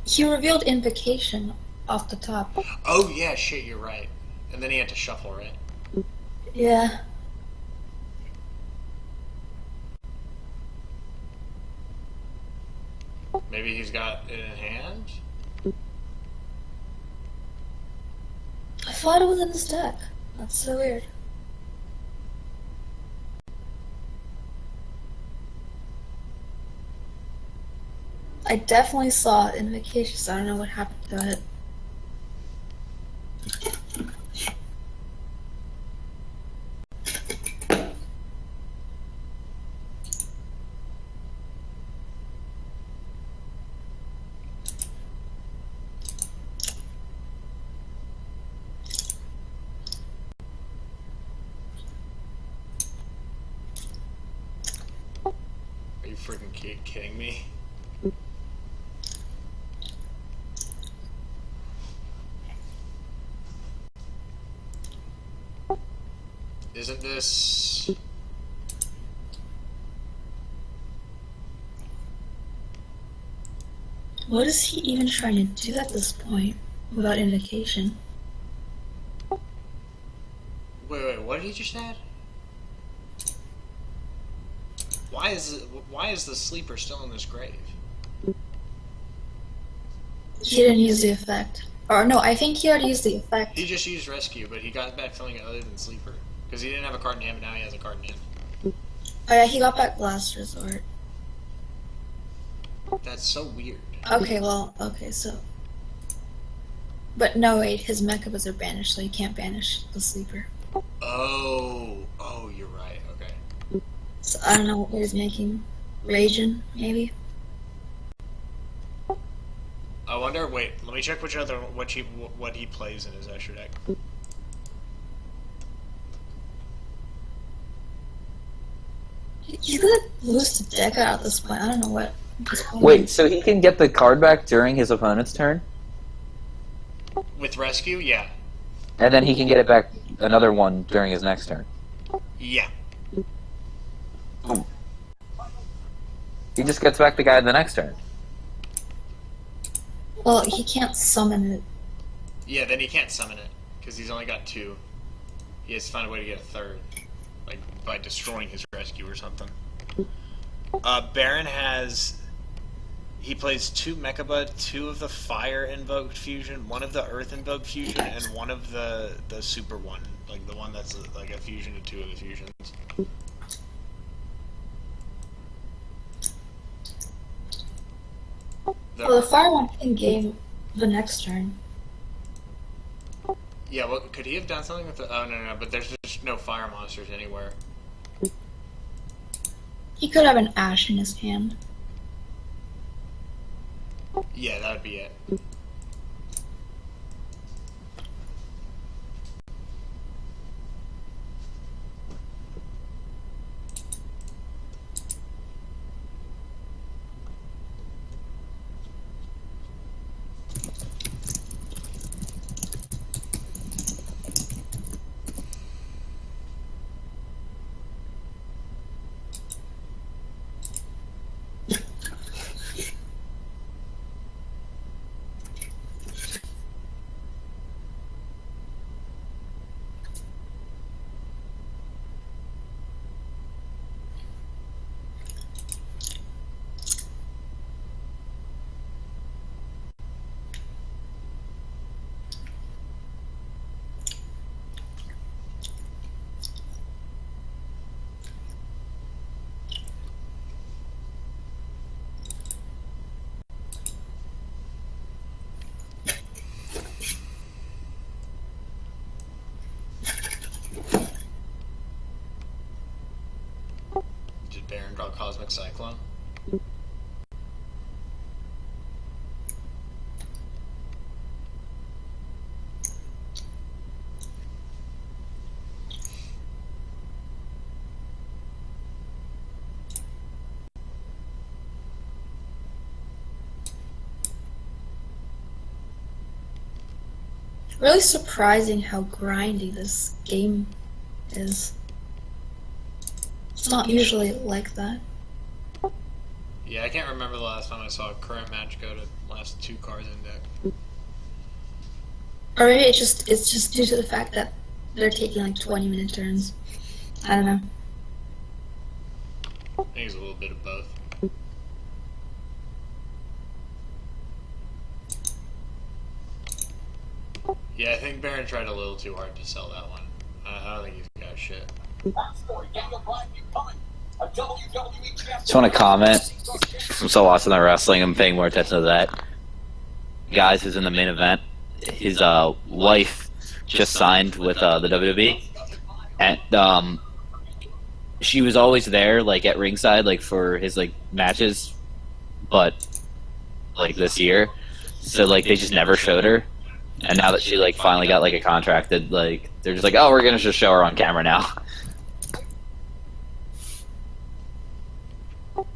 he revealed Invocation off the top. Oh yeah, shit, you're right. And then he had to shuffle, right? Yeah. Maybe he's got it in hand? I thought it was in his deck. That's so weird. I definitely saw Invocation, so I don't know what happened to it. Are you freaking kidding me? Isn't this... What is he even trying to do at this point without Invocation? Wait, what did he just add? Why is the sleeper still in this grave? He didn't use the effect. Or no, I think he already used the effect. He just used rescue, but he got back something other than sleeper. Because he didn't have a card in hand, but now he has a card in hand. Oh yeah, he got back last resort. That's so weird. Okay, well, okay, so. But no, wait, his mechas are banished, so you can't banish the sleeper. Oh, you're right. Okay. So I don't know what he's making. Raging, maybe? I wonder. Wait, let me check what he plays in his extra deck. He's gonna lose the deck out at this point. I don't know what. Wait, so he can get the card back during his opponent's turn? With rescue, yeah. And then he can get it back another one during his next turn. Yeah. He just gets back the guy the next turn. Well, he can't summon it. Yeah, then he can't summon it because he's only got 2. He has to find a way to get a 3rd, like by destroying his rescue or something. Barron has. He plays 2 Mechabud, 2 of the Fire Invoked Fusion, 1 of the Earth Invoked Fusion, and 1 of the Super one, like the one that's like a fusion to 2 of the fusions. Well, the fire one can game the next turn. Yeah, well, could he have done something with the... Oh, no, but there's just no fire monsters anywhere. He could have an ash in his hand. Yeah, that would be it. Did Barron draw Cosmic Cyclone? Really surprising how grindy this game is. It's not usually like that. Yeah, I can't remember the last time I saw a current match go to last 2 cards in deck. Or maybe it's just due to the fact that they're taking like 20-minute turns. I don't know. I think it's a little bit of both. Yeah, I think Barron tried a little too hard to sell that one. I don't think he's got shit. Just want to comment. I'm still watching the wrestling. I'm paying more attention to that. Guys who's in the main event. His wife just signed with the WWE, and she was always there, like at ringside, like for his like matches, but like this year, so like they just never showed her. And now that she like finally got like a contract, that like they're just like, oh, we're gonna just show her on camera now.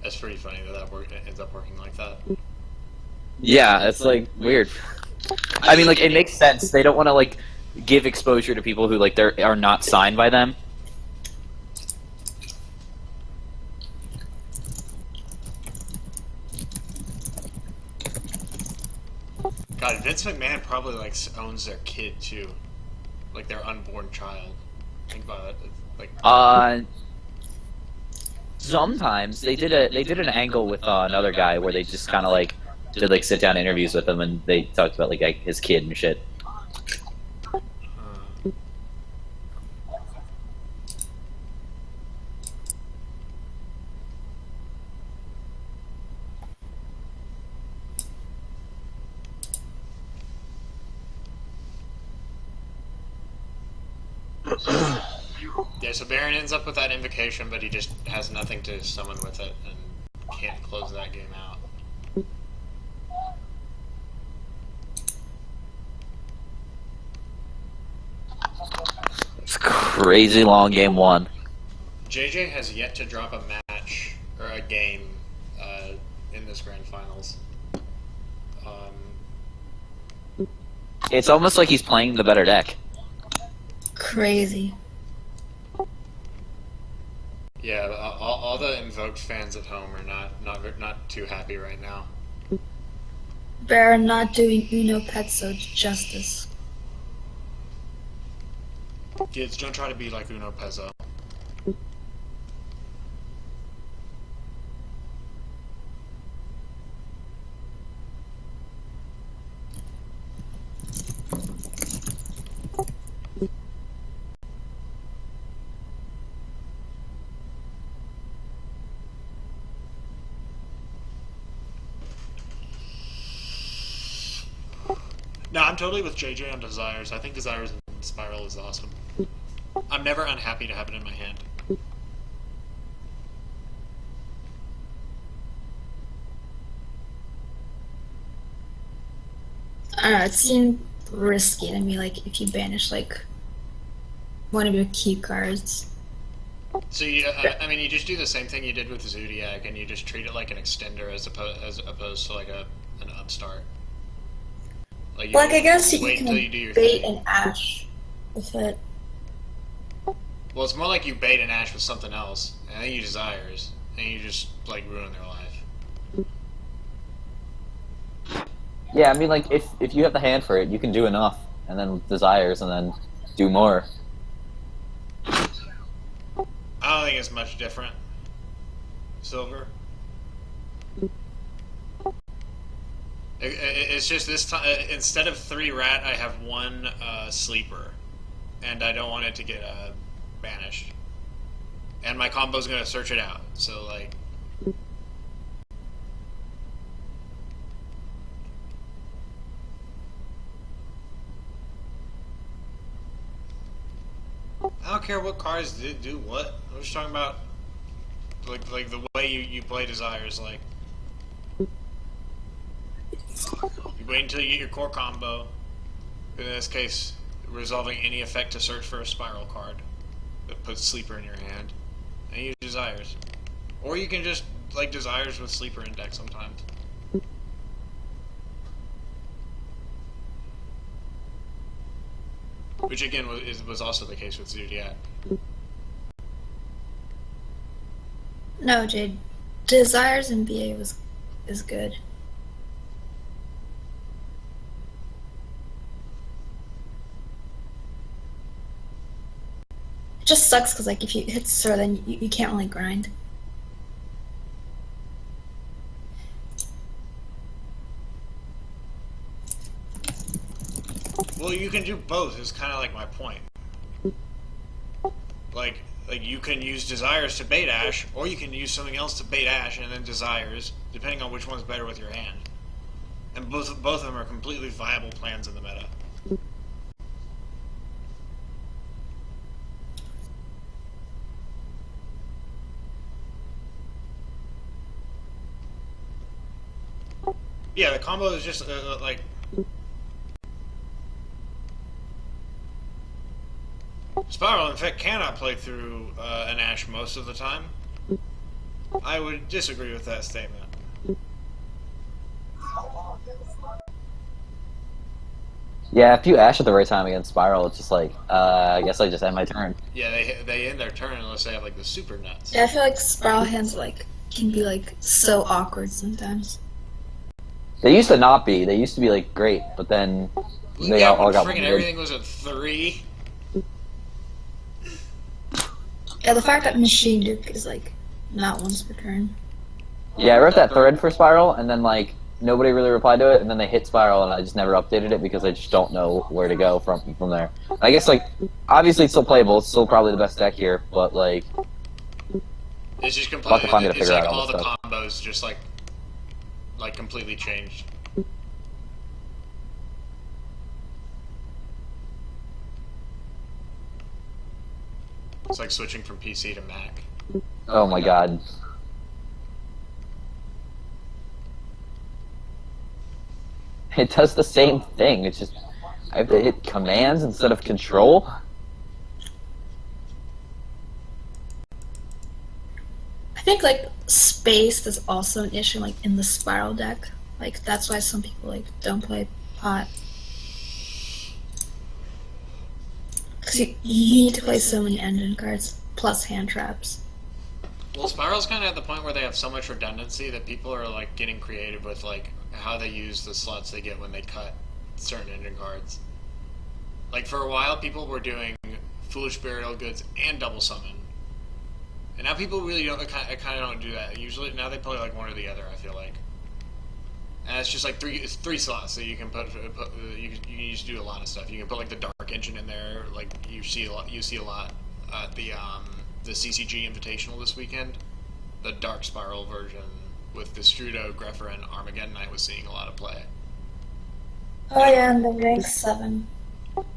That's pretty funny that ends up working like that. Yeah, it's like weird. I mean, like it makes sense. They don't want to like give exposure to people who like they are not signed by them. God, Vince McMahon probably like owns their kid too, like their unborn child. Think about it. Like, Sometimes they did an angle with another guy where they just kind of like did like sit down interviews with him and they talked about like his kid and shit. yeah, so Barron ends up with that invocation, but he just has nothing to summon with it and can't close that game out. It's crazy long game one. JJ has yet to drop a match or a game in this grand finals. It's almost like he's playing the better deck. Crazy. Yeah, all the Invoked fans at home are not too happy right now. Barron not doing Uno Pezzo justice. Kids, don't try to be like Uno Pezzo. No, I'm totally with JJ on Desires. I think Desires and Spiral is awesome. I'm never unhappy to have it in my hand. I don't know, it seemed risky to me, like, if you banish, like, one of your key cards. So, I mean, you just do the same thing you did with Zodiac, and you just treat it like an extender as opposed to, like, an upstart. Like, Like, I guess you wait can until you do your bait thing. and ash with it. Well, it's more like you bait and ash with something else, and then you Desires, and you just, like, ruin their life. Yeah, I mean, like, if you have the hand for it, you can do enough, and then Desires, and then do more. I don't think it's much different. Silver. It's just this time, instead of 3 rat, I have 1 sleeper, and I don't want it to get banished. And my combo's gonna search it out, so like. I don't care what cards do what. I'm just talking about like the way you play Desires. Like, you wait until you get your core combo. In this case, resolving any effect to search for a Spiral card that puts Sleeper in your hand, and you use Desires. Or you can just like Desires with Sleeper in deck sometimes. Which again was also the case with Zodiac. No, Jade. Desires in BA is good. It just sucks because, like, if you hit Sir, then you can't really grind. Well, you can do both. Is kind of like my point. Like you can use Desires to bait Ash, or you can use something else to bait Ash and then Desires, depending on which one's better with your hand. And both of them are completely viable plans in the meta. Yeah, the combo is just like. Spiral, in fact, cannot play through an Ash most of the time. I would disagree with that statement. Yeah, if you Ash at the right time against Spiral, it's just like, I guess I just end my turn. Yeah, they end their turn unless they have like the super nuts. Yeah, I feel like Spiral hands can be so awkward sometimes. They used to not be. They used to be like great, but then they yeah, all got freaking weird. everything was a 3. Yeah, the fact that Machine Duke is like not once per turn. Yeah, I wrote that thread for Spiral, and then like nobody really replied to it, and then they hit Spiral, and I just never updated it because I just don't know where to go from there. I guess like obviously it's still playable, it's still probably the best deck here, but like It's just I'll have to find completely. it to It's figure like out all all the this stuff. combos just like completely changed. It's like switching from PC to Mac. Oh my god. It does the same thing. It's just I have to hit commands instead of control. I think like space is also an issue like in the Spiral deck. Like that's why some people like don't play pot. Because you need to play so many engine cards plus hand traps. Well, Spiral's kind of at the point where they have so much redundancy that people are like getting creative with like how they use the slots they get when they cut certain engine cards. Like for a while, people were doing Foolish Burial Goods and Double Summon, and now people really don't. Kind of don't do that. Usually now they play like one or the other. I feel like, and it's just like three slots that you can put you can just do a lot of stuff. You can put like the Dark Engine in there. Like you see a lot at the CCG Invitational this weekend. The Dark Spiral version with the Strudo, Greffer, and Armageddon Knight was seeing a lot of play. Oh yeah, and the rank 7.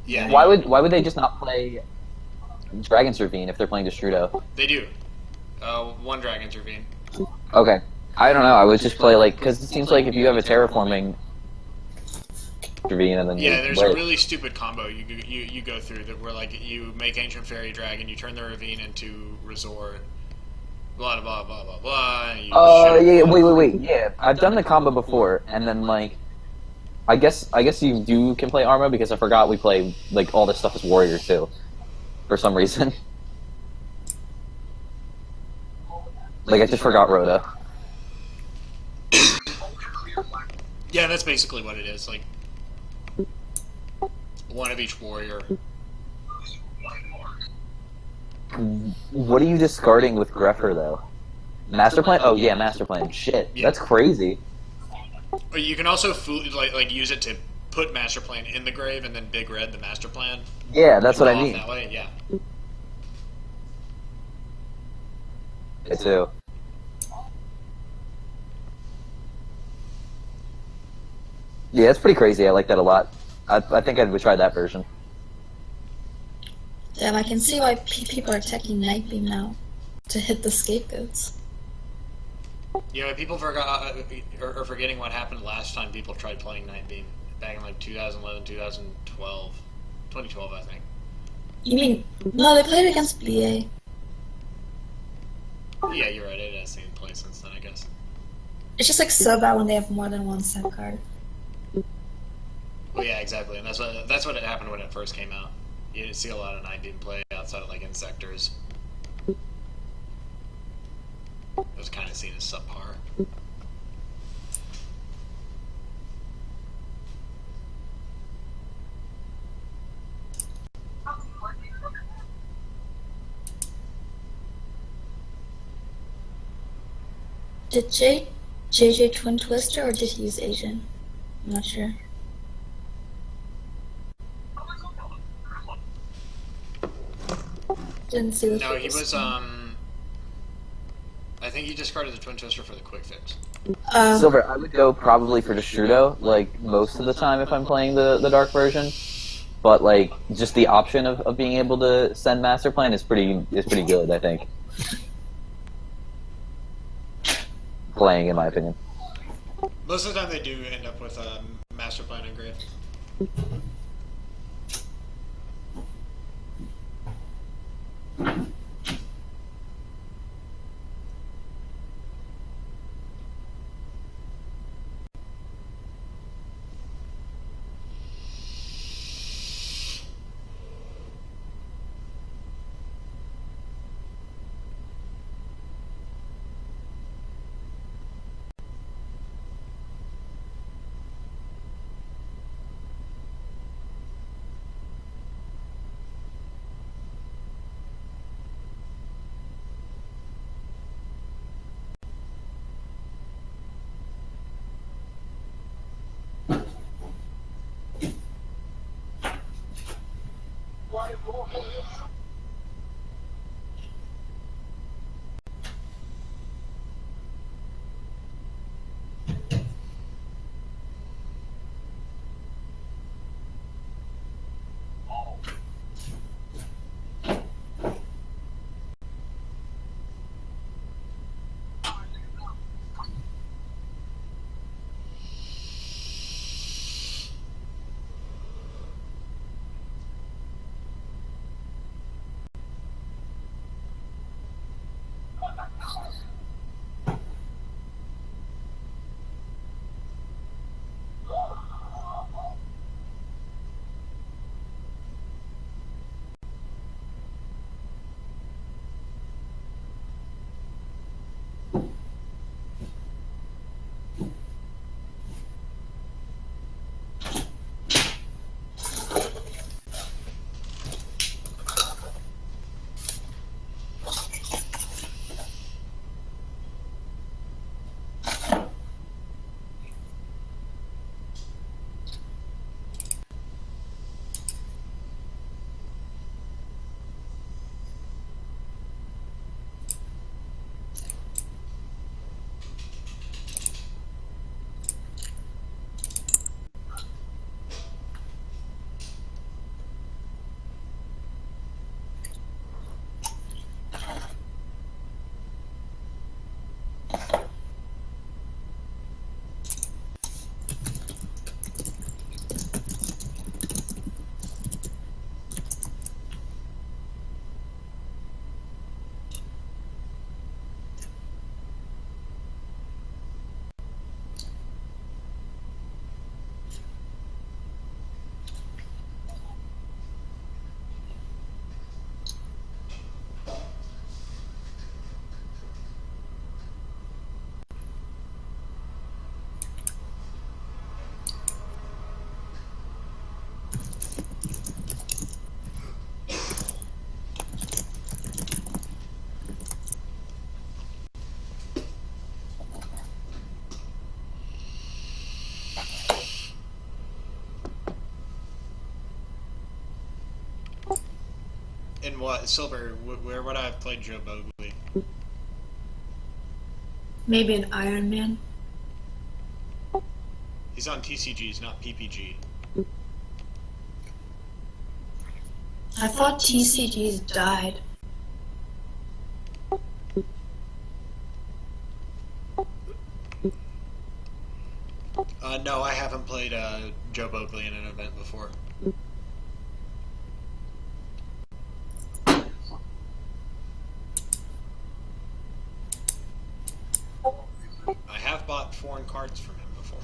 Yeah. Why would they just not play Dragon's Ravine if they're playing Destrudo? They do. One Dragon's Ravine. Okay. I don't know. I would just play like because it seems like if you have a terraforming Ravine and then Yeah, you there's play a really stupid combo you go through that where like you make Ancient Fairy Dragon, you turn the Ravine into Resort, blah blah blah blah blah. And you yeah. Wait. Yeah, I've done the combo before, and then like, I guess you can play Arma because I forgot we play like all this stuff as warrior too, for some reason. Like I just forgot Rhoda. Yeah, that's basically what it is. Like one of each warrior. What are you discarding with Greffer though? Master Plan? Oh yeah, Master Plan. Shit, Yeah. that's crazy. Or you can also like use it to put Master Plan in the grave and then Big Red the Master Plan. Yeah, that's what I Draw off mean. That way, yeah. Me too. Yeah, it's pretty crazy. I like that a lot. I think I would try that version. Damn, I can see why people are taking Night Beam now to hit the scapegoats. You know, people forgot or forgetting what happened last time people tried playing Night Beam back in like 2011, 2012, 2012, I think. You mean no? They played against BA. Yeah, you're right. It has seen play since then, I guess. It's just like so bad when they have more than one set card. Well, yeah, exactly, and that's what it happened when it first came out. You didn't see a lot of Night Beam play outside of like Insectors. It was kind of seen as subpar. Did JJ Twin Twister or did he use Asian? I'm not sure. Didn't see the No, he focus was. screen. I think he discarded the Twin Twister for the Quick Fix. Silver, I would go probably for Destrudo, like most of the time if I'm playing the dark version. But like just the option of being able to send Master Plan is pretty good, I think. Playing, in my opinion. Most of the time, they do end up with Master Plan engraved. try to go for this. In what? Silver, where would I have played Joe Bogley? Maybe an Iron Man. He's on TCGs, not PPG. I thought TCGs died. No, I haven't played Joe Bogley in an event before. I have bought foreign cards from him before.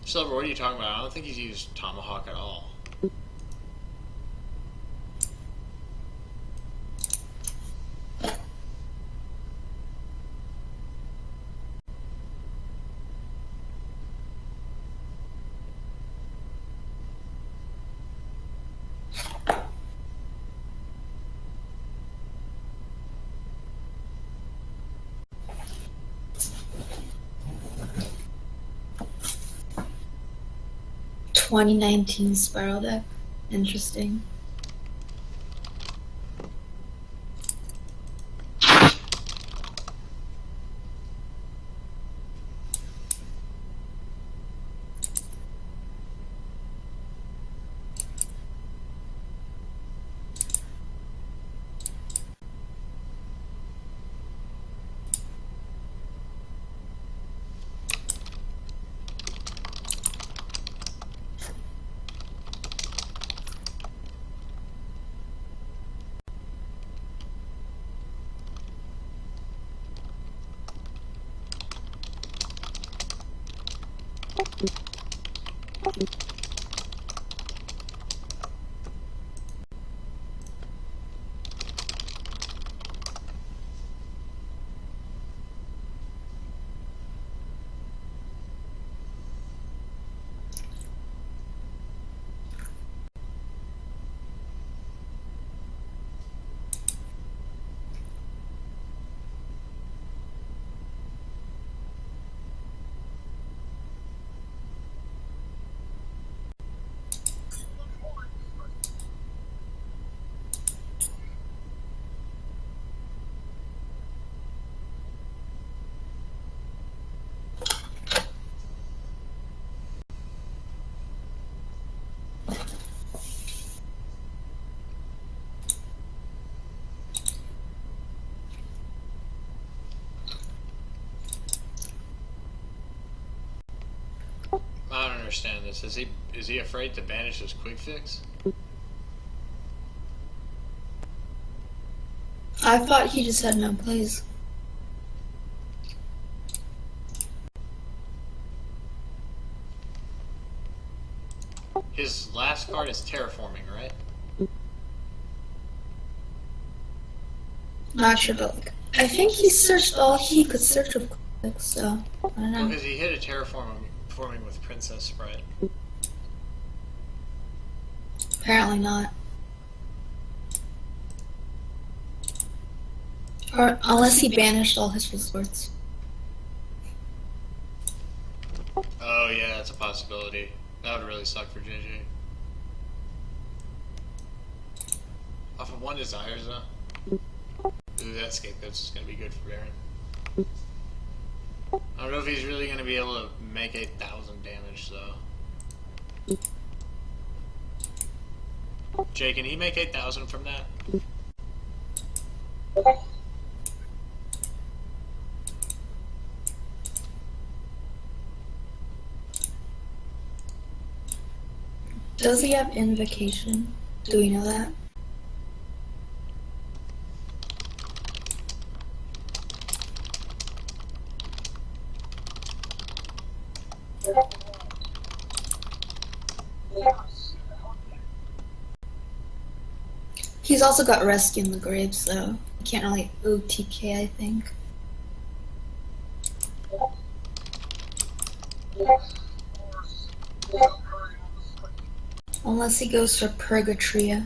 Silver, what are you talking about? I don't think he's used Tomahawk at all. "2019 Spiral deck. Interesting." understand this. Is he afraid to banish his quick fix? I thought he just had no plays. His last card is terraforming, right? Not sure, but like, I think he searched all he could search with quick, so I don't know. Because he hit a terraforming with Princess Sprite. Apparently not. Or unless he banished all his resorts. Oh yeah, that's a possibility. That would really suck for JJ. Off of 1 desires though. Ooh, that scapegoat's is gonna be good for Barron. I don't know if he's really gonna be able to make 8,000 damage though. Jay, can he make 8,000 from that? Does he have invocation? Do we know that? He's also got Rescue in the Grave, so he can't really OTK, I think. Unless he goes for Purgatria.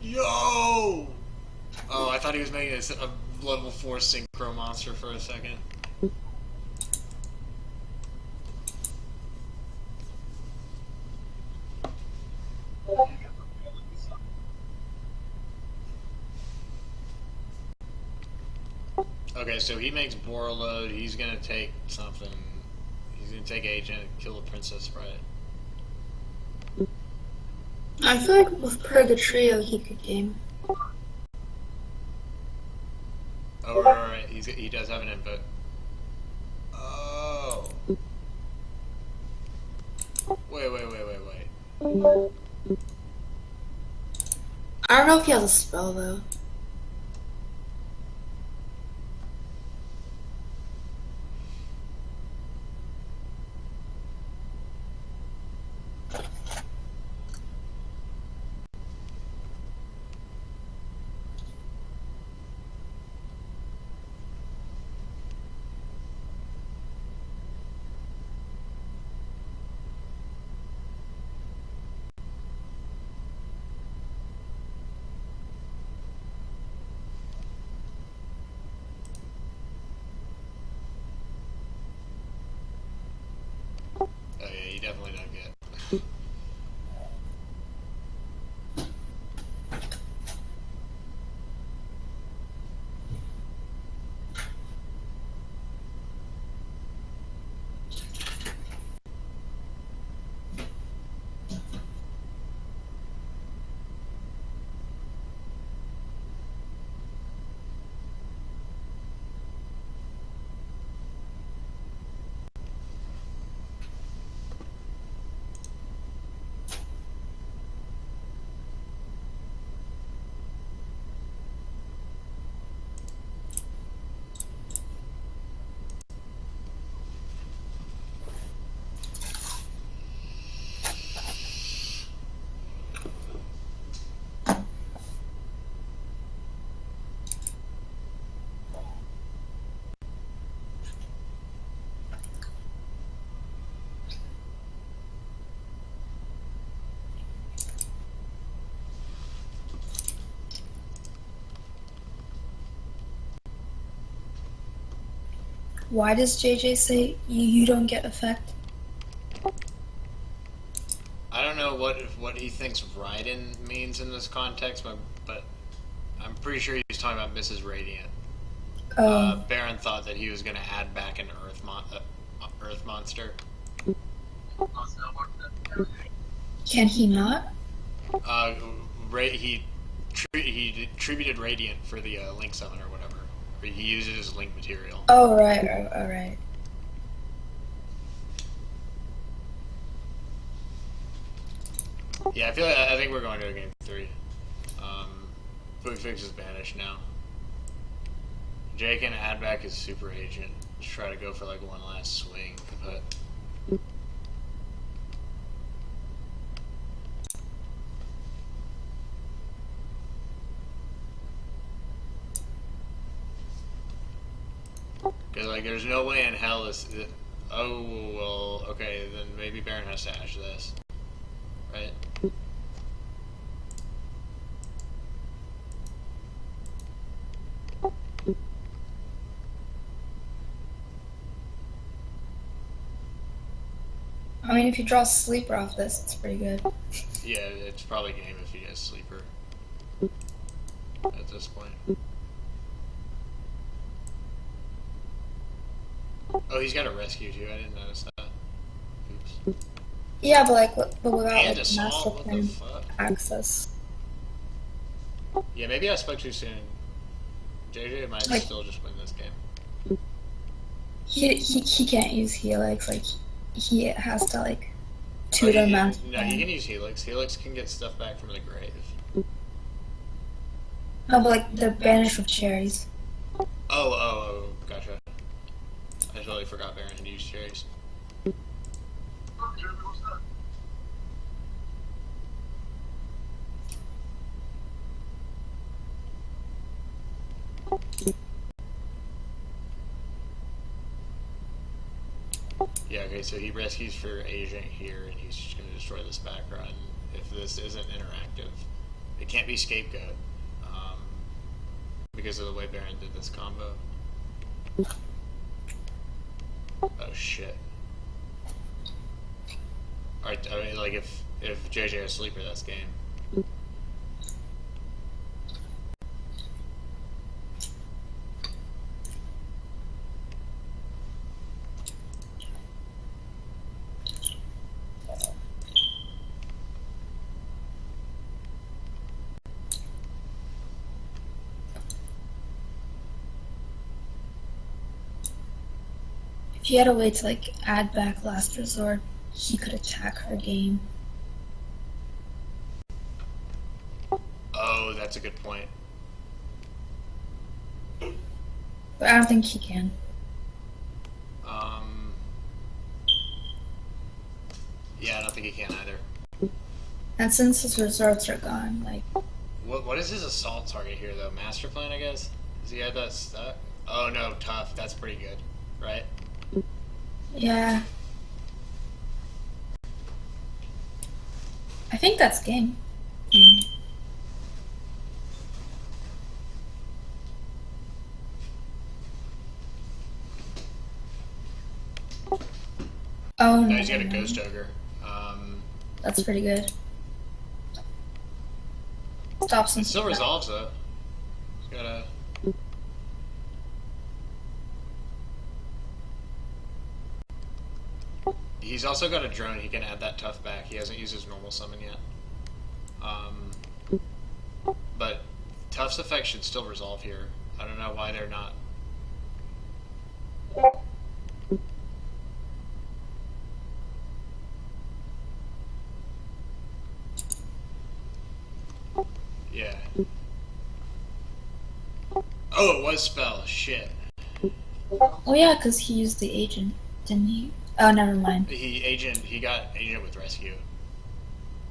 Yo! Oh, I thought he was making a level 4 synchro monster for a second. Okay, so he makes Borreload, he's gonna take something. He's gonna take Agent, kill the Princess Sprite. I feel like with Purgatrio he could game. Oh, right. He does have an input. Oh. Wait. I don't know if he has a spell though. why does JJ say you don't get effect? I don't know what he thinks Raiden means in this context, but I'm pretty sure he's talking about Mrs. Radiant. Barron thought that he was going to add back an Earth monster. Can he not? He tributed Radiant for the Link summon or whatever. He used it as Link material. Oh, right, all right. Yeah, I think we're going to a game 3. Fix is banished now. Jay can add back his super agent. Just try to go for like one last swing, but. Because, like, there's no way in hell this. Oh, well, okay, then maybe Barron has to ash this. Right? I mean, if you draw Sleeper off this, it's pretty good. Yeah, it's probably game if he has Sleeper. At this point. Oh, he's got a rescue too. I didn't notice that. Oops. Yeah, but without And like assault? master What the plan fuck? access. Yeah, maybe I spoke too soon. JJ might Like- still just win this game. He can't use Helix. Like he has to like Oh, tutor master. no, he can use Helix. Helix can get stuff back from the grave. No, but like they're banished with cherries. Oh, gotcha. I totally forgot Barron had used cherries. Yeah, okay, so he rescues for Agent here, and he's just going to destroy this back run. If this isn't interactive, it can't be Scapegoat, because of the way Barron did this combo. Oh shit. Alright, I mean, like, if JJ has Sleeper, that's game. If he had a way to like add back Last Resort, he could attack her game. Oh, that's a good point. But I don't think he can. Yeah, I don't think he can either. And since his resorts are gone, like What is his assault target here, though? Master Plan, I guess? Does he have that stuck? Oh, no, Tough. That's pretty good, right? yeah. I think that's game. Maybe. Oh No, no. he's got a Ghost Ogre. That's pretty good. Stops him. It still resolves, though. He's got a... He's also got a drone. He can add that Tough back. He hasn't used his normal summon yet. But Tough's effect should still resolve here. I don't know why they're not. Yeah. Oh, it was spell. Shit. Oh yeah, because he used the agent, didn't he? Oh, never mind. He got agent with rescue.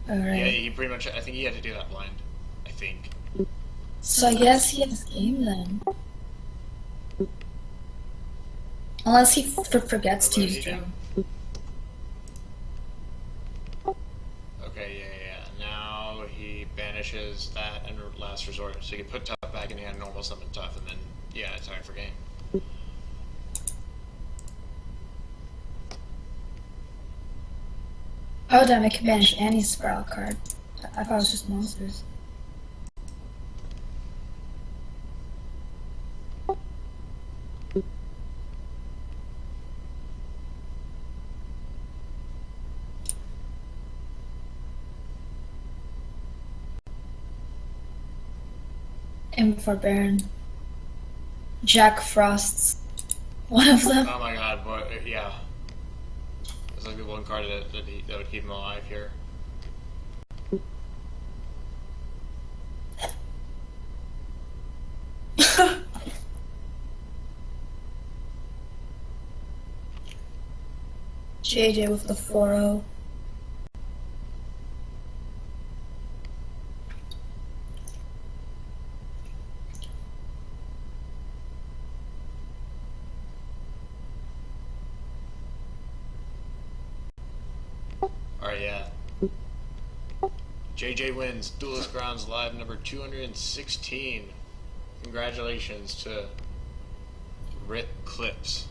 Alright. Yeah, he pretty much. I think he had to do that blind. I think. So I guess he has game then. Unless he forgets to What did use he do? drone. Okay, yeah. Now he banishes that and last resort, so he can put Tough back and he had normal summon Tough, and then yeah, it's time for game. Oh damn, I can banish any SPYRAL card. I thought it was just monsters. And before Barron. Jack Frost's one of them. Oh my god, what, yeah. It's like the one card that would keep him alive here. JJ with the 4-0. Alright, yeah. JJ wins DuelistGroundz Live number 216. Congratulations to Rit Clips.